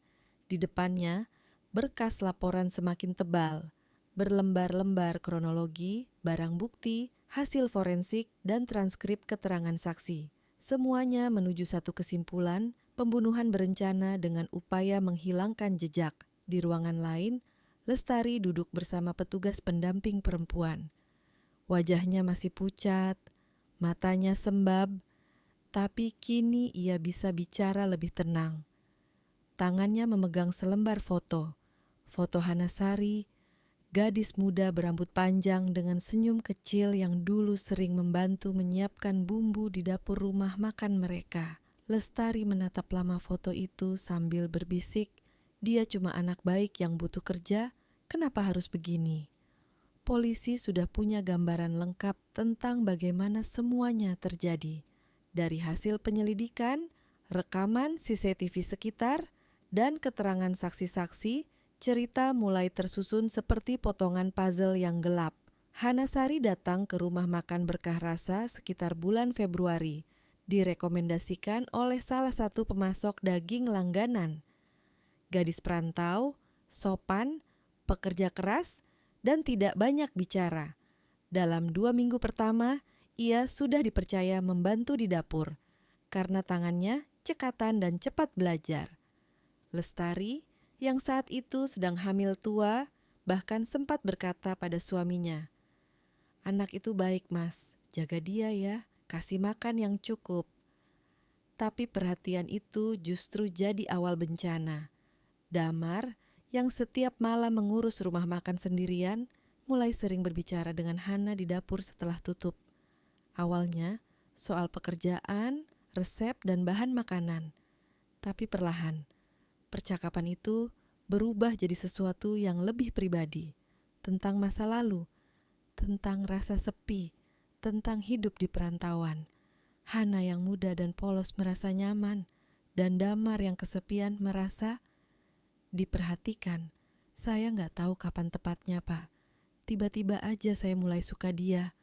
Di depannya, berkas laporan semakin tebal, berlembar-lembar kronologi, barang bukti, hasil forensik, dan transkrip keterangan saksi. Semuanya menuju satu kesimpulan Pembunuhan berencana dengan upaya menghilangkan jejak. Di ruangan lain, Lestari duduk bersama petugas pendamping perempuan. Wajahnya masih pucat, matanya sembab, tapi kini ia bisa bicara lebih tenang. Tangannya memegang selembar foto. Foto Hana Sari, gadis muda berambut panjang dengan senyum kecil yang dulu sering membantu menyiapkan bumbu di dapur rumah makan mereka. Lestari menatap lama foto itu sambil berbisik, dia cuma anak baik yang butuh kerja, kenapa harus begini? Polisi sudah punya gambaran lengkap tentang bagaimana semuanya terjadi. Dari hasil penyelidikan, rekaman CCTV sekitar, dan keterangan saksi-saksi, cerita mulai tersusun seperti potongan puzzle yang gelap. Hana Sari datang ke rumah makan Berkah Rasa sekitar bulan Februari. Direkomendasikan oleh salah satu pemasok daging langganan. Gadis perantau, sopan, pekerja keras, dan tidak banyak bicara. Dalam 2 minggu pertama, ia sudah dipercaya membantu di dapur, karena tangannya cekatan dan cepat belajar. Lestari, yang saat itu sedang hamil tua, bahkan sempat berkata pada suaminya, "Anak itu baik, Mas, jaga dia ya. Kasih makan yang cukup." Tapi perhatian itu justru jadi awal bencana. Damar, yang setiap malam mengurus rumah makan sendirian, mulai sering berbicara dengan Hana di dapur setelah tutup. Awalnya, soal pekerjaan, resep, dan bahan makanan. Tapi perlahan, percakapan itu berubah jadi sesuatu yang lebih pribadi. Tentang masa lalu, tentang rasa sepi, tentang hidup di perantauan. Hana yang muda dan polos merasa nyaman, dan Damar yang kesepian merasa diperhatikan. "Saya nggak tahu kapan tepatnya, Pak. Tiba-tiba aja saya mulai suka dia,"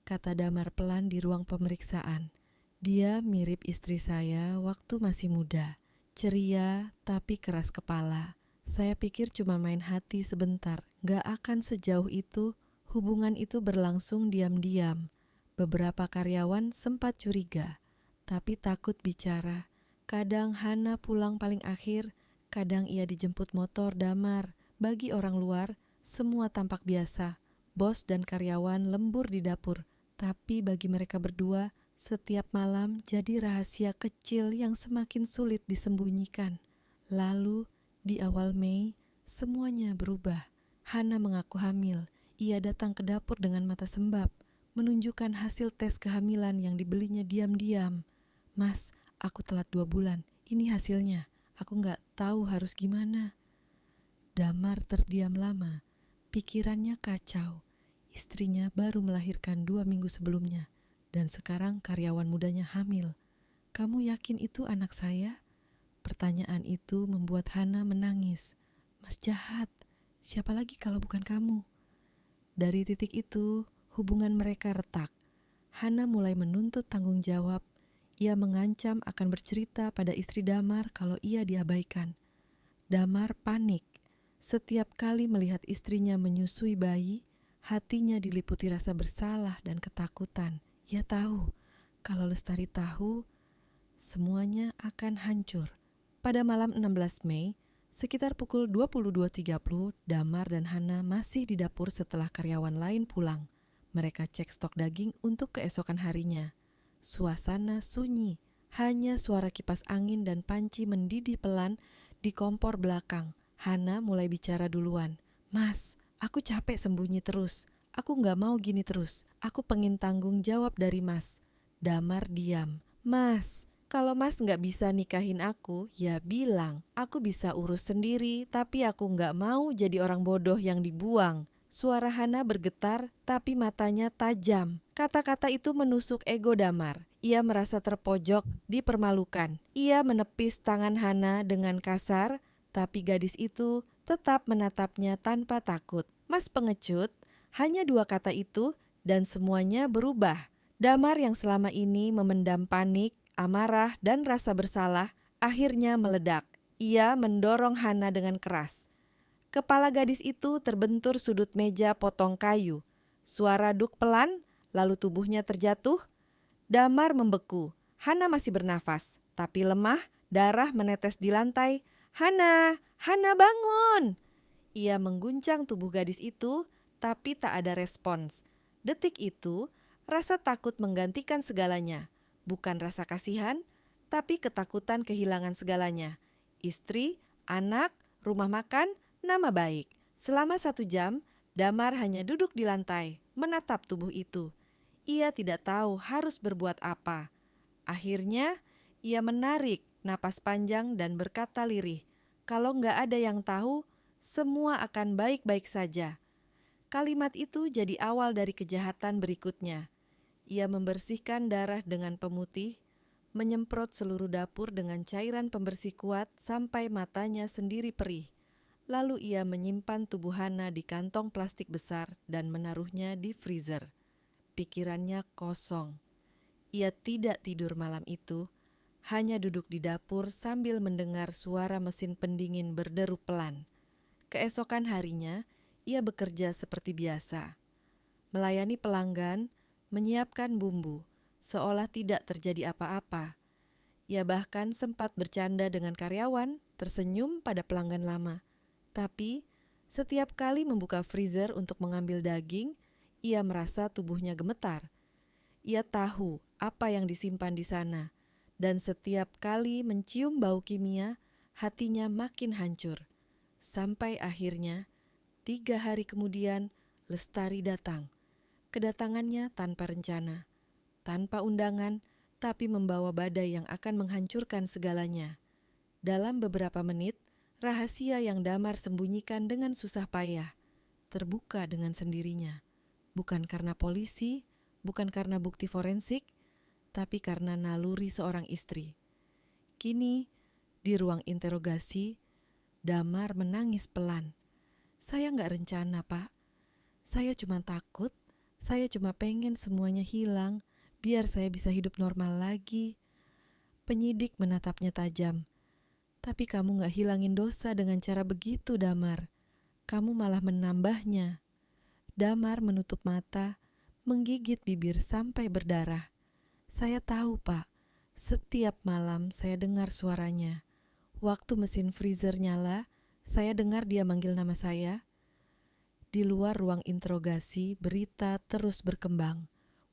kata Damar pelan di ruang pemeriksaan. "Dia mirip istri saya waktu masih muda. Ceria tapi keras kepala. Saya pikir cuma main hati sebentar, nggak akan sejauh itu." Hubungan itu berlangsung diam-diam. Beberapa karyawan sempat curiga, tapi takut bicara. Kadang Hana pulang paling akhir, kadang ia dijemput motor Damar. Bagi orang luar, semua tampak biasa. Bos dan karyawan lembur di dapur. Tapi bagi mereka berdua, setiap malam jadi rahasia kecil yang semakin sulit disembunyikan. Lalu, di awal Mei, semuanya berubah. Hana mengaku hamil. Ia datang ke dapur dengan mata sembab, menunjukkan hasil tes kehamilan yang dibelinya diam-diam. "Mas, aku telat 2 bulan. Ini hasilnya. Aku nggak tahu harus gimana." Damar terdiam lama. Pikirannya kacau. Istrinya baru melahirkan 2 minggu sebelumnya, dan sekarang karyawan mudanya hamil. "Kamu yakin itu anak saya?" Pertanyaan itu membuat Hana menangis. "Mas jahat. Siapa lagi kalau bukan kamu?" Dari titik itu, hubungan mereka retak. Hana mulai menuntut tanggung jawab. Ia mengancam akan bercerita pada istri Damar kalau ia diabaikan. Damar panik. Setiap kali melihat istrinya menyusui bayi, hatinya diliputi rasa bersalah dan ketakutan. Ia tahu, kalau Lestari tahu, semuanya akan hancur. Pada malam 16 Mei, sekitar pukul 22.30, Damar dan Hana masih di dapur setelah karyawan lain pulang. Mereka cek stok daging untuk keesokan harinya. Suasana sunyi, hanya suara kipas angin dan panci mendidih pelan di kompor belakang. Hana mulai bicara duluan. "Mas, aku capek sembunyi terus. Aku nggak mau gini terus. Aku pengen tanggung jawab dari Mas." Damar diam. "Mas, kalau Mas nggak bisa nikahin aku, ya bilang. Aku bisa urus sendiri, tapi aku nggak mau jadi orang bodoh yang dibuang." Suara Hana bergetar, tapi matanya tajam. Kata-kata itu menusuk ego Damar. Ia merasa terpojok, dipermalukan. Ia menepis tangan Hana dengan kasar, tapi gadis itu tetap menatapnya tanpa takut. "Mas pengecut," hanya 2 kata itu, dan semuanya berubah. Damar yang selama ini memendam panik, amarah, dan rasa bersalah akhirnya meledak. Ia mendorong Hana dengan keras. Kepala gadis itu terbentur sudut meja potong kayu. Suara duk pelan, lalu tubuhnya terjatuh. Damar membeku. Hana masih bernafas, tapi lemah Darah menetes di lantai. "Hana, Hana bangun!" Ia mengguncang tubuh gadis itu, tapi tak ada respons. Detik itu, rasa takut menggantikan segalanya. Bukan rasa kasihan, tapi ketakutan kehilangan segalanya. Istri, anak, rumah makan, nama baik. Selama 1 jam, Damar hanya duduk di lantai, menatap tubuh itu. Ia tidak tahu harus berbuat apa. Akhirnya, ia menarik napas panjang dan berkata lirih, "Kalau nggak ada yang tahu, semua akan baik-baik saja." Kalimat itu jadi awal dari kejahatan berikutnya. Ia membersihkan darah dengan pemutih, menyemprot seluruh dapur dengan cairan pembersih kuat sampai matanya sendiri perih. Lalu ia menyimpan tubuh Hana di kantong plastik besar dan menaruhnya di freezer. Pikirannya kosong. Ia tidak tidur malam itu, hanya duduk di dapur sambil mendengar suara mesin pendingin berderu pelan. Keesokan harinya, ia bekerja seperti biasa. Melayani pelanggan, menyiapkan bumbu, seolah tidak terjadi apa-apa. Ia bahkan sempat bercanda dengan karyawan, tersenyum pada pelanggan lama. Tapi, setiap kali membuka freezer untuk mengambil daging, ia merasa tubuhnya gemetar. Ia tahu apa yang disimpan di sana, dan setiap kali mencium bau kimia, hatinya makin hancur. Sampai akhirnya, 3 hari kemudian, Lestari datang. Kedatangannya tanpa rencana, tanpa undangan, tapi membawa badai yang akan menghancurkan segalanya. Dalam beberapa menit, rahasia yang Damar sembunyikan dengan susah payah terbuka dengan sendirinya. Bukan karena polisi, bukan karena bukti forensik, tapi karena naluri seorang istri. Kini, di ruang interogasi, Damar menangis pelan. "Saya nggak rencana, Pak. Saya cuma takut, saya cuma pengen semuanya hilang, biar saya bisa hidup normal lagi." Penyidik menatapnya tajam. "Tapi kamu gak hilangin dosa dengan cara begitu, Damar. Kamu malah menambahnya." Damar menutup mata, menggigit bibir sampai berdarah. "Saya tahu, Pak. Setiap malam saya dengar suaranya. Waktu mesin freezer nyala, saya dengar dia manggil nama saya." Di luar ruang interogasi, berita terus berkembang.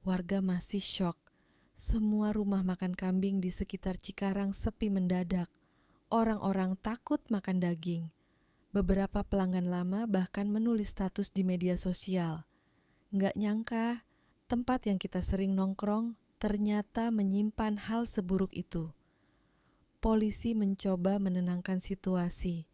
Warga masih syok. Semua rumah makan kambing di sekitar Cikarang sepi mendadak. Orang-orang takut makan daging. Beberapa pelanggan lama bahkan menulis status di media sosial. Nggak nyangka, tempat yang kita sering nongkrong ternyata menyimpan hal seburuk itu. Polisi mencoba menenangkan situasi.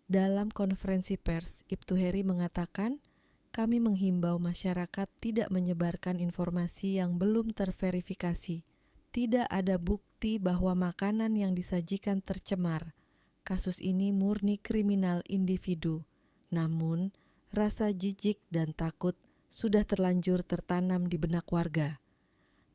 Dalam konferensi pers, Ibtu Heri mengatakan, "Kami menghimbau masyarakat tidak menyebarkan informasi yang belum terverifikasi. Tidak ada bukti bahwa makanan yang disajikan tercemar. Kasus ini murni kriminal individu. Namun, rasa jijik dan takut sudah terlanjur tertanam di benak warga."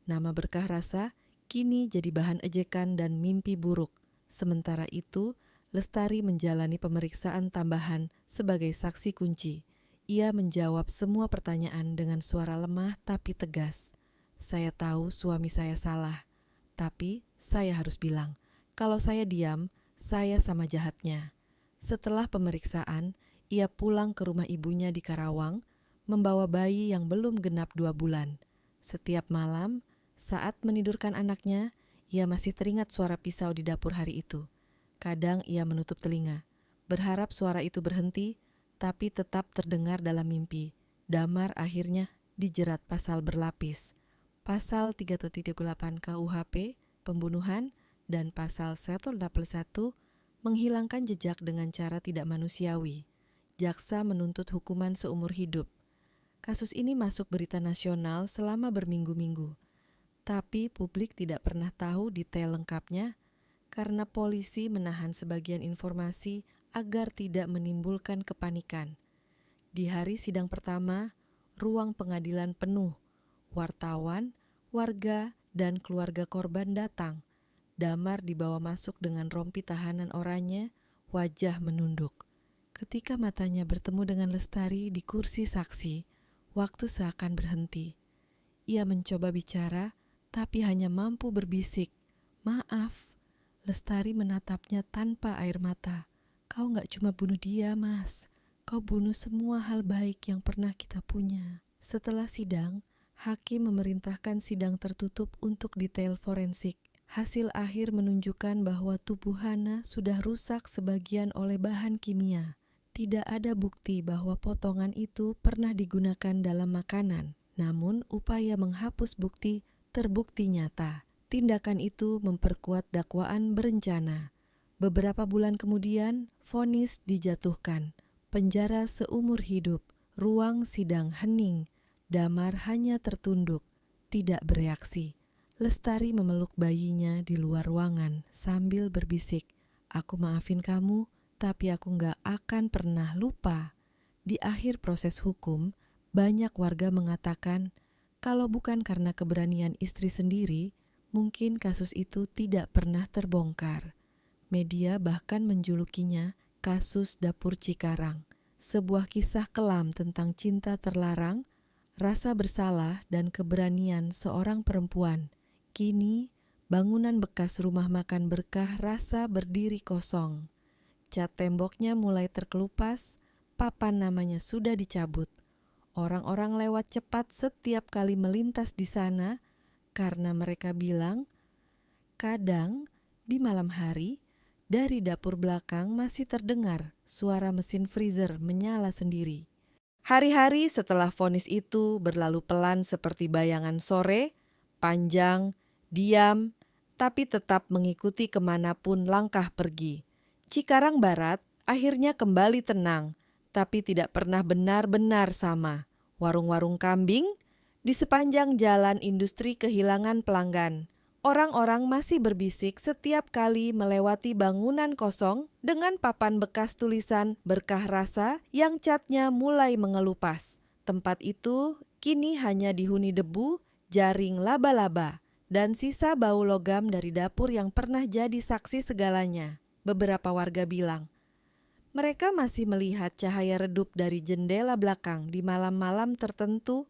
Nama berkah rasa kini jadi bahan ejekan dan mimpi buruk. Sementara itu, Lestari menjalani pemeriksaan tambahan sebagai saksi kunci. Ia menjawab semua pertanyaan dengan suara lemah tapi tegas. "Saya tahu suami saya salah. Tapi saya harus bilang, kalau saya diam, saya sama jahatnya." Setelah pemeriksaan, ia pulang ke rumah ibunya di Karawang, membawa bayi yang belum genap 2 bulan. Setiap malam, saat menidurkan anaknya, ia masih teringat suara pisau di dapur hari itu. Kadang ia menutup telinga, berharap suara itu berhenti, tapi tetap terdengar dalam mimpi. Damar akhirnya dijerat pasal berlapis. Pasal 3.8 KUHP, pembunuhan, dan pasal 181, menghilangkan jejak dengan cara tidak manusiawi. Jaksa menuntut hukuman seumur hidup. Kasus ini masuk berita nasional selama berminggu-minggu. Tapi publik tidak pernah tahu detail lengkapnya karena polisi menahan sebagian informasi agar tidak menimbulkan kepanikan. Di hari sidang pertama, ruang pengadilan penuh. Wartawan, warga, dan keluarga korban datang. Damar dibawa masuk dengan rompi tahanan oranye, wajah menunduk. Ketika matanya bertemu dengan Lestari di kursi saksi, waktu seakan berhenti. Ia mencoba bicara, tapi hanya mampu berbisik, "Maaf." Lestari menatapnya tanpa air mata. Kau gak cuma bunuh dia, Mas. Kau bunuh semua hal baik yang pernah kita punya. Setelah sidang, hakim memerintahkan sidang tertutup untuk detail forensik. Hasil akhir menunjukkan bahwa tubuh Hana sudah rusak sebagian oleh bahan kimia. Tidak ada bukti bahwa potongan itu pernah digunakan dalam makanan. Namun, upaya menghapus bukti terbukti nyata. Tindakan itu memperkuat dakwaan berencana. Beberapa bulan kemudian, vonis dijatuhkan. Penjara seumur hidup, ruang sidang hening. Damar hanya tertunduk, tidak bereaksi. Lestari memeluk bayinya di luar ruangan sambil berbisik, "Aku maafin kamu, tapi aku gak akan pernah lupa." Di akhir proses hukum, banyak warga mengatakan kalau bukan karena keberanian istri sendiri, mungkin kasus itu tidak pernah terbongkar. Media bahkan menjulukinya kasus dapur Cikarang, sebuah kisah kelam tentang cinta terlarang, rasa bersalah, dan keberanian seorang perempuan. Kini, bangunan bekas rumah makan Berkah rasa berdiri kosong. Cat temboknya mulai terkelupas, papan namanya sudah dicabut. Orang-orang lewat cepat setiap kali melintas di sana, karena mereka bilang, kadang di malam hari, dari dapur belakang masih terdengar suara mesin freezer menyala sendiri. Hari-hari setelah vonis itu berlalu pelan seperti bayangan sore, panjang, diam, tapi tetap mengikuti kemanapun langkah pergi. Cikarang Barat akhirnya kembali tenang, tapi tidak pernah benar-benar sama. Warung-warung kambing di sepanjang jalan industri kehilangan pelanggan. Orang-orang masih berbisik setiap kali melewati bangunan kosong dengan papan bekas tulisan Berkah Rasa yang catnya mulai mengelupas. Tempat itu kini hanya dihuni debu, jaring laba-laba, dan sisa bau logam dari dapur yang pernah jadi saksi segalanya. Beberapa warga bilang, mereka masih melihat cahaya redup dari jendela belakang di malam-malam tertentu,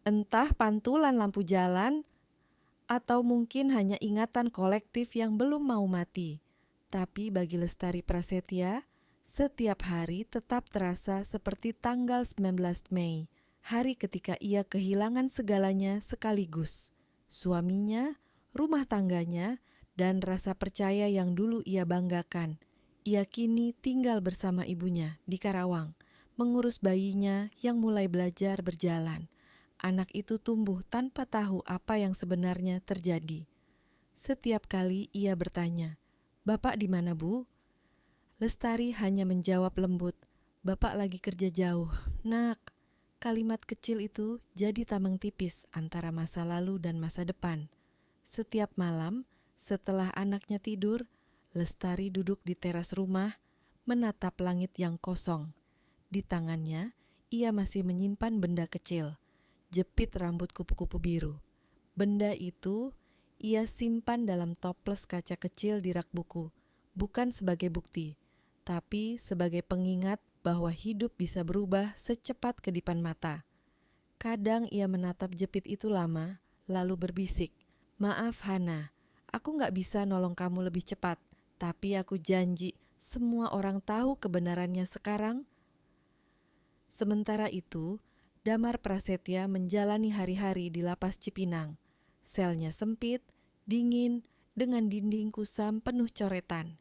entah pantulan lampu jalan atau mungkin hanya ingatan kolektif yang belum mau mati. Tapi bagi Lestari Prasetya, setiap hari tetap terasa seperti tanggal 19 Mei, hari ketika ia kehilangan segalanya sekaligus. Suaminya, rumah tangganya, dan rasa percaya yang dulu ia banggakan. Ia kini tinggal bersama ibunya di Karawang, mengurus bayinya yang mulai belajar berjalan. Anak itu tumbuh tanpa tahu apa yang sebenarnya terjadi. Setiap kali ia bertanya, "Bapak di mana, Bu?" Lestari hanya menjawab lembut, "Bapak lagi kerja jauh, Nak." Kalimat kecil itu jadi tameng tipis antara masa lalu dan masa depan. Setiap malam, setelah anaknya tidur, Lestari duduk di teras rumah, menatap langit yang kosong. Di tangannya, ia masih menyimpan benda kecil, jepit rambut kupu-kupu biru. Benda itu ia simpan dalam toples kaca kecil di rak buku, bukan sebagai bukti, tapi sebagai pengingat bahwa hidup bisa berubah secepat kedipan mata. Kadang ia menatap jepit itu lama, lalu berbisik, "Maaf Hana, aku gak bisa nolong kamu lebih cepat, tapi aku janji semua orang tahu kebenarannya sekarang." Sementara itu, Damar Prasetya menjalani hari-hari di lapas Cipinang. Selnya sempit, dingin, dengan dinding kusam penuh coretan.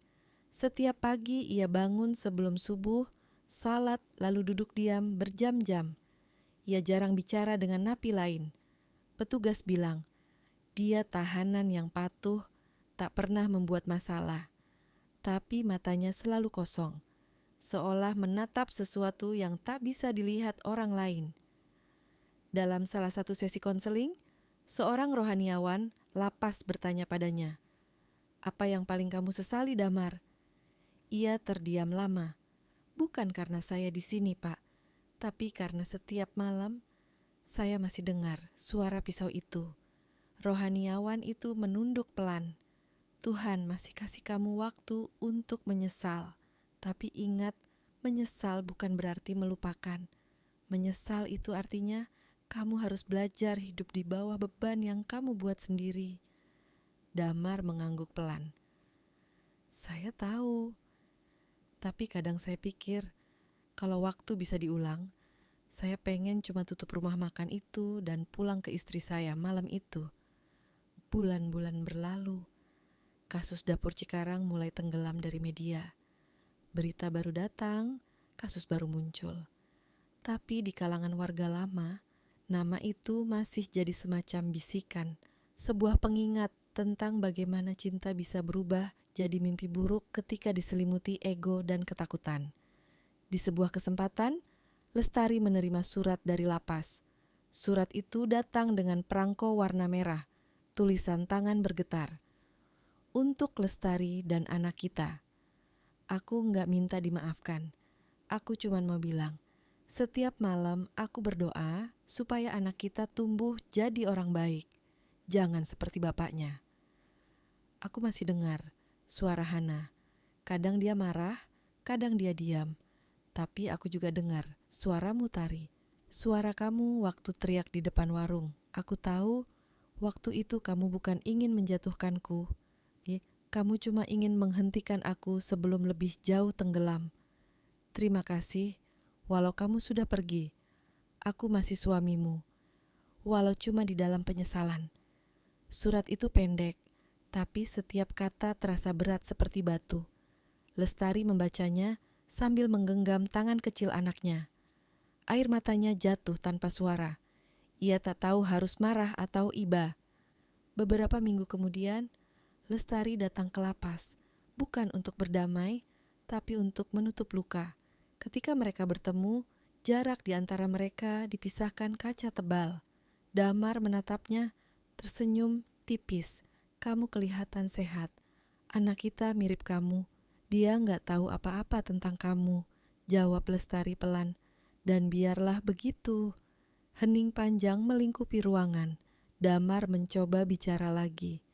Setiap pagi ia bangun sebelum subuh, salat lalu duduk diam berjam-jam. Ia jarang bicara dengan napi lain. Petugas bilang, dia tahanan yang patuh, tak pernah membuat masalah. Tapi matanya selalu kosong, seolah menatap sesuatu yang tak bisa dilihat orang lain. Dalam salah satu sesi konseling, seorang rohaniawan lapas bertanya padanya, "Apa yang paling kamu sesali, Damar?" Ia terdiam lama. "Bukan karena saya di sini, Pak, tapi karena setiap malam saya masih dengar suara pisau itu." Rohaniawan itu menunduk pelan. "Tuhan masih kasih kamu waktu untuk menyesal. Tapi ingat, menyesal bukan berarti melupakan. Menyesal itu artinya kamu harus belajar hidup di bawah beban yang kamu buat sendiri." Damar mengangguk pelan. Saya tahu, tapi kadang saya pikir kalau waktu bisa diulang, saya pengen cuma tutup rumah makan itu dan pulang ke istri saya malam itu. Bulan-bulan berlalu, kasus dapur Cikarang mulai tenggelam dari media. Berita baru datang, kasus baru muncul. Tapi di kalangan warga lama, nama itu masih jadi semacam bisikan, sebuah pengingat tentang bagaimana cinta bisa berubah jadi mimpi buruk ketika diselimuti ego dan ketakutan. Di sebuah kesempatan, Lestari menerima surat dari lapas. Surat itu datang dengan perangko warna merah, tulisan tangan bergetar. Untuk Lestari dan anak kita. Aku nggak minta dimaafkan. Aku cuma mau bilang, setiap malam aku berdoa supaya anak kita tumbuh jadi orang baik. Jangan seperti bapaknya. Aku masih dengar suara Hana. Kadang dia marah, kadang dia diam. Tapi aku juga dengar suaramu Tari. Suara kamu waktu teriak di depan warung. Aku tahu waktu itu kamu bukan ingin menjatuhkanku. Kamu cuma ingin menghentikan aku sebelum lebih jauh tenggelam. Terima kasih, walau kamu sudah pergi. Aku masih suamimu, walau cuma di dalam penyesalan. Surat itu pendek, tapi setiap kata terasa berat seperti batu. Lestari membacanya sambil menggenggam tangan kecil anaknya. Air matanya jatuh tanpa suara. Ia tak tahu harus marah atau iba. Beberapa minggu kemudian, Lestari datang ke lapas, bukan untuk berdamai, tapi untuk menutup luka. Ketika mereka bertemu, jarak di antara mereka dipisahkan kaca tebal. Damar menatapnya, tersenyum tipis. Kamu kelihatan sehat. Anak kita mirip kamu. Dia nggak tahu apa-apa tentang kamu, jawab Lestari pelan. Dan biarlah begitu. Hening panjang melingkupi ruangan. Damar mencoba bicara lagi.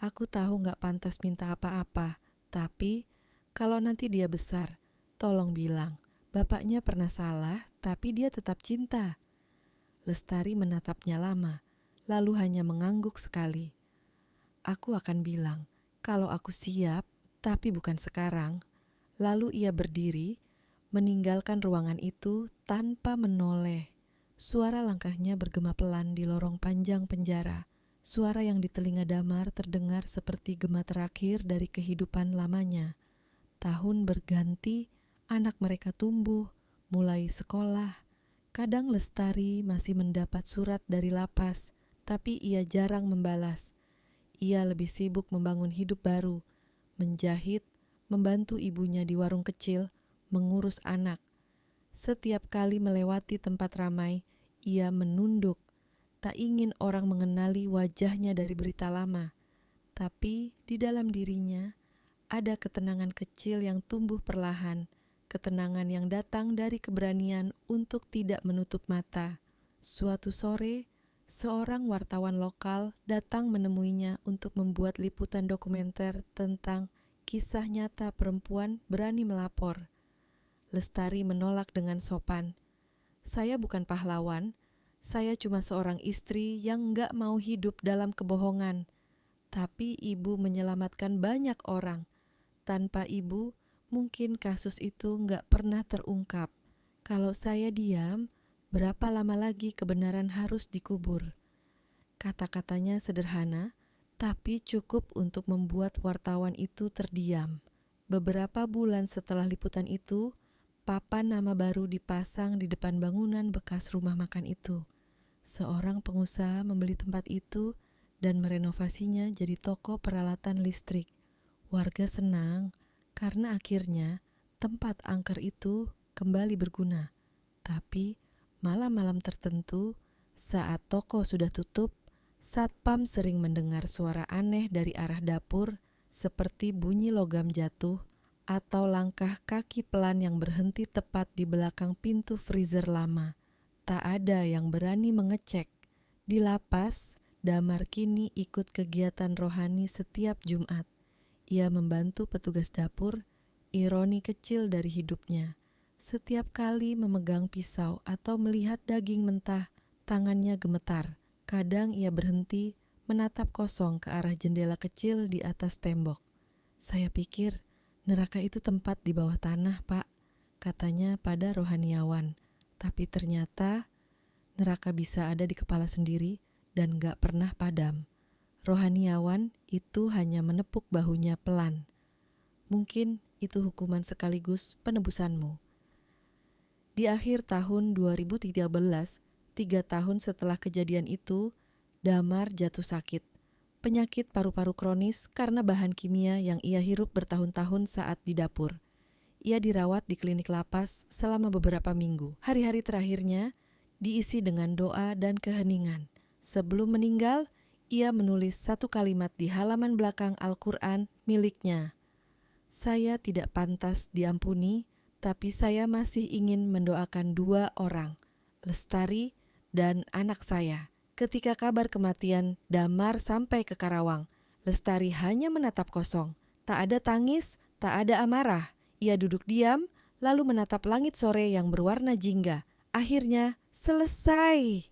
Aku tahu nggak pantas minta apa-apa, tapi kalau nanti dia besar, tolong bilang, bapaknya pernah salah, tapi dia tetap cinta. Lestari menatapnya lama, lalu hanya mengangguk sekali. Aku akan bilang, kalau aku siap, tapi bukan sekarang. Lalu ia berdiri, meninggalkan ruangan itu tanpa menoleh. Suara langkahnya bergema pelan di lorong panjang penjara. Suara yang di telinga Damar terdengar seperti gema terakhir dari kehidupan lamanya. Tahun berganti, anak mereka tumbuh, mulai sekolah. Kadang Lestari masih mendapat surat dari lapas, tapi ia jarang membalas. Ia lebih sibuk membangun hidup baru, menjahit, membantu ibunya di warung kecil, mengurus anak. Setiap kali melewati tempat ramai, ia menunduk. Tak ingin orang mengenali wajahnya dari berita lama, tapi di dalam dirinya ada ketenangan kecil yang tumbuh perlahan, ketenangan yang datang dari keberanian untuk tidak menutup mata. Suatu sore, seorang wartawan lokal datang menemuinya untuk membuat liputan dokumenter tentang kisah nyata perempuan berani melapor. Lestari menolak dengan sopan. Saya bukan pahlawan. Saya cuma seorang istri yang nggak mau hidup dalam kebohongan. Tapi ibu menyelamatkan banyak orang. Tanpa ibu, mungkin kasus itu nggak pernah terungkap. Kalau saya diam, berapa lama lagi kebenaran harus dikubur? Kata-katanya sederhana, tapi cukup untuk membuat wartawan itu terdiam. Beberapa bulan setelah liputan itu, papan nama baru dipasang di depan bangunan bekas rumah makan itu. Seorang pengusaha membeli tempat itu dan merenovasinya jadi toko peralatan listrik. Warga senang karena akhirnya tempat angker itu kembali berguna. Tapi malam-malam tertentu, saat toko sudah tutup, satpam sering mendengar suara aneh dari arah dapur seperti bunyi logam jatuh atau langkah kaki pelan yang berhenti tepat di belakang pintu freezer lama. Tak ada yang berani mengecek. Di lapas, Damar kini ikut kegiatan rohani setiap Jumat. Ia membantu petugas dapur, ironi kecil dari hidupnya. Setiap kali memegang pisau atau melihat daging mentah, tangannya gemetar. Kadang ia berhenti, menatap kosong ke arah jendela kecil di atas tembok. Saya pikir neraka itu tempat di bawah tanah, Pak, katanya pada rohaniawan. Tapi ternyata neraka bisa ada di kepala sendiri dan gak pernah padam. Rohaniawan itu hanya menepuk bahunya pelan. Mungkin itu hukuman sekaligus penebusanmu. Di akhir tahun 2013, 3 tahun setelah kejadian itu, Damar jatuh sakit. Penyakit paru-paru kronis karena bahan kimia yang ia hirup bertahun-tahun saat di dapur. Ia dirawat di klinik lapas selama beberapa minggu. Hari-hari terakhirnya diisi dengan doa dan keheningan. Sebelum meninggal, ia menulis satu kalimat di halaman belakang Al-Quran miliknya. Saya tidak pantas diampuni, tapi saya masih ingin mendoakan 2 orang, Lestari dan anak saya. Ketika kabar kematian Damar sampai ke Karawang, Lestari hanya menatap kosong. Tak ada tangis, tak ada amarah. Ia duduk diam, lalu menatap langit sore yang berwarna jingga. Akhirnya, selesai,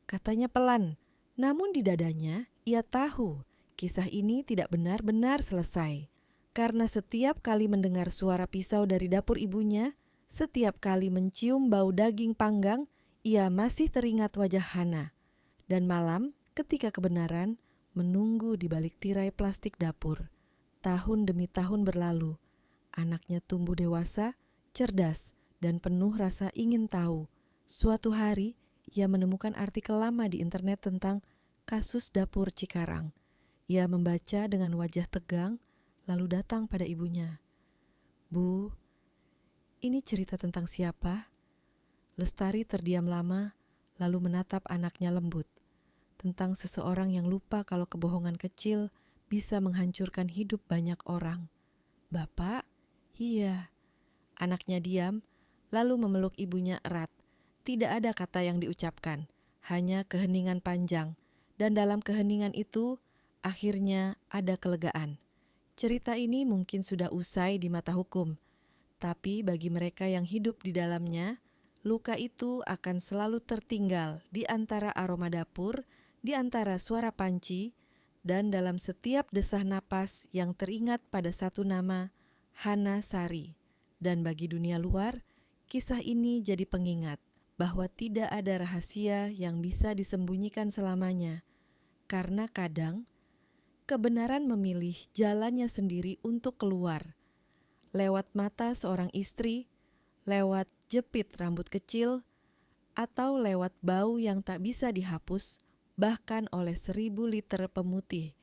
katanya pelan. Namun di dadanya, ia tahu kisah ini tidak benar-benar selesai. Karena setiap kali mendengar suara pisau dari dapur ibunya, setiap kali mencium bau daging panggang, ia masih teringat wajah Hana. Dan malam, ketika kebenaran menunggu di balik tirai plastik dapur. Tahun demi tahun berlalu, anaknya tumbuh dewasa, cerdas, dan penuh rasa ingin tahu. Suatu hari, ia menemukan artikel lama di internet tentang kasus dapur Cikarang. Ia membaca dengan wajah tegang, lalu datang pada ibunya. Bu, ini cerita tentang siapa? Lestari terdiam lama, lalu menatap anaknya lembut. Tentang seseorang yang lupa kalau kebohongan kecil bisa menghancurkan hidup banyak orang. Bapak? Iya. Anaknya diam, lalu memeluk ibunya erat. Tidak ada kata yang diucapkan, hanya keheningan panjang. Dan dalam keheningan itu, akhirnya ada kelegaan. Cerita ini mungkin sudah usai di mata hukum, tapi bagi mereka yang hidup di dalamnya, luka itu akan selalu tertinggal di antara aroma dapur, di antara suara panci, dan dalam setiap desah napas yang teringat pada satu nama, Hana Sari. Dan bagi dunia luar, kisah ini jadi pengingat bahwa tidak ada rahasia yang bisa disembunyikan selamanya. Karena kadang, kebenaran memilih jalannya sendiri untuk keluar. Lewat mata seorang istri, lewat jepit rambut kecil, atau lewat bau yang tak bisa dihapus, bahkan oleh 1000 liter pemutih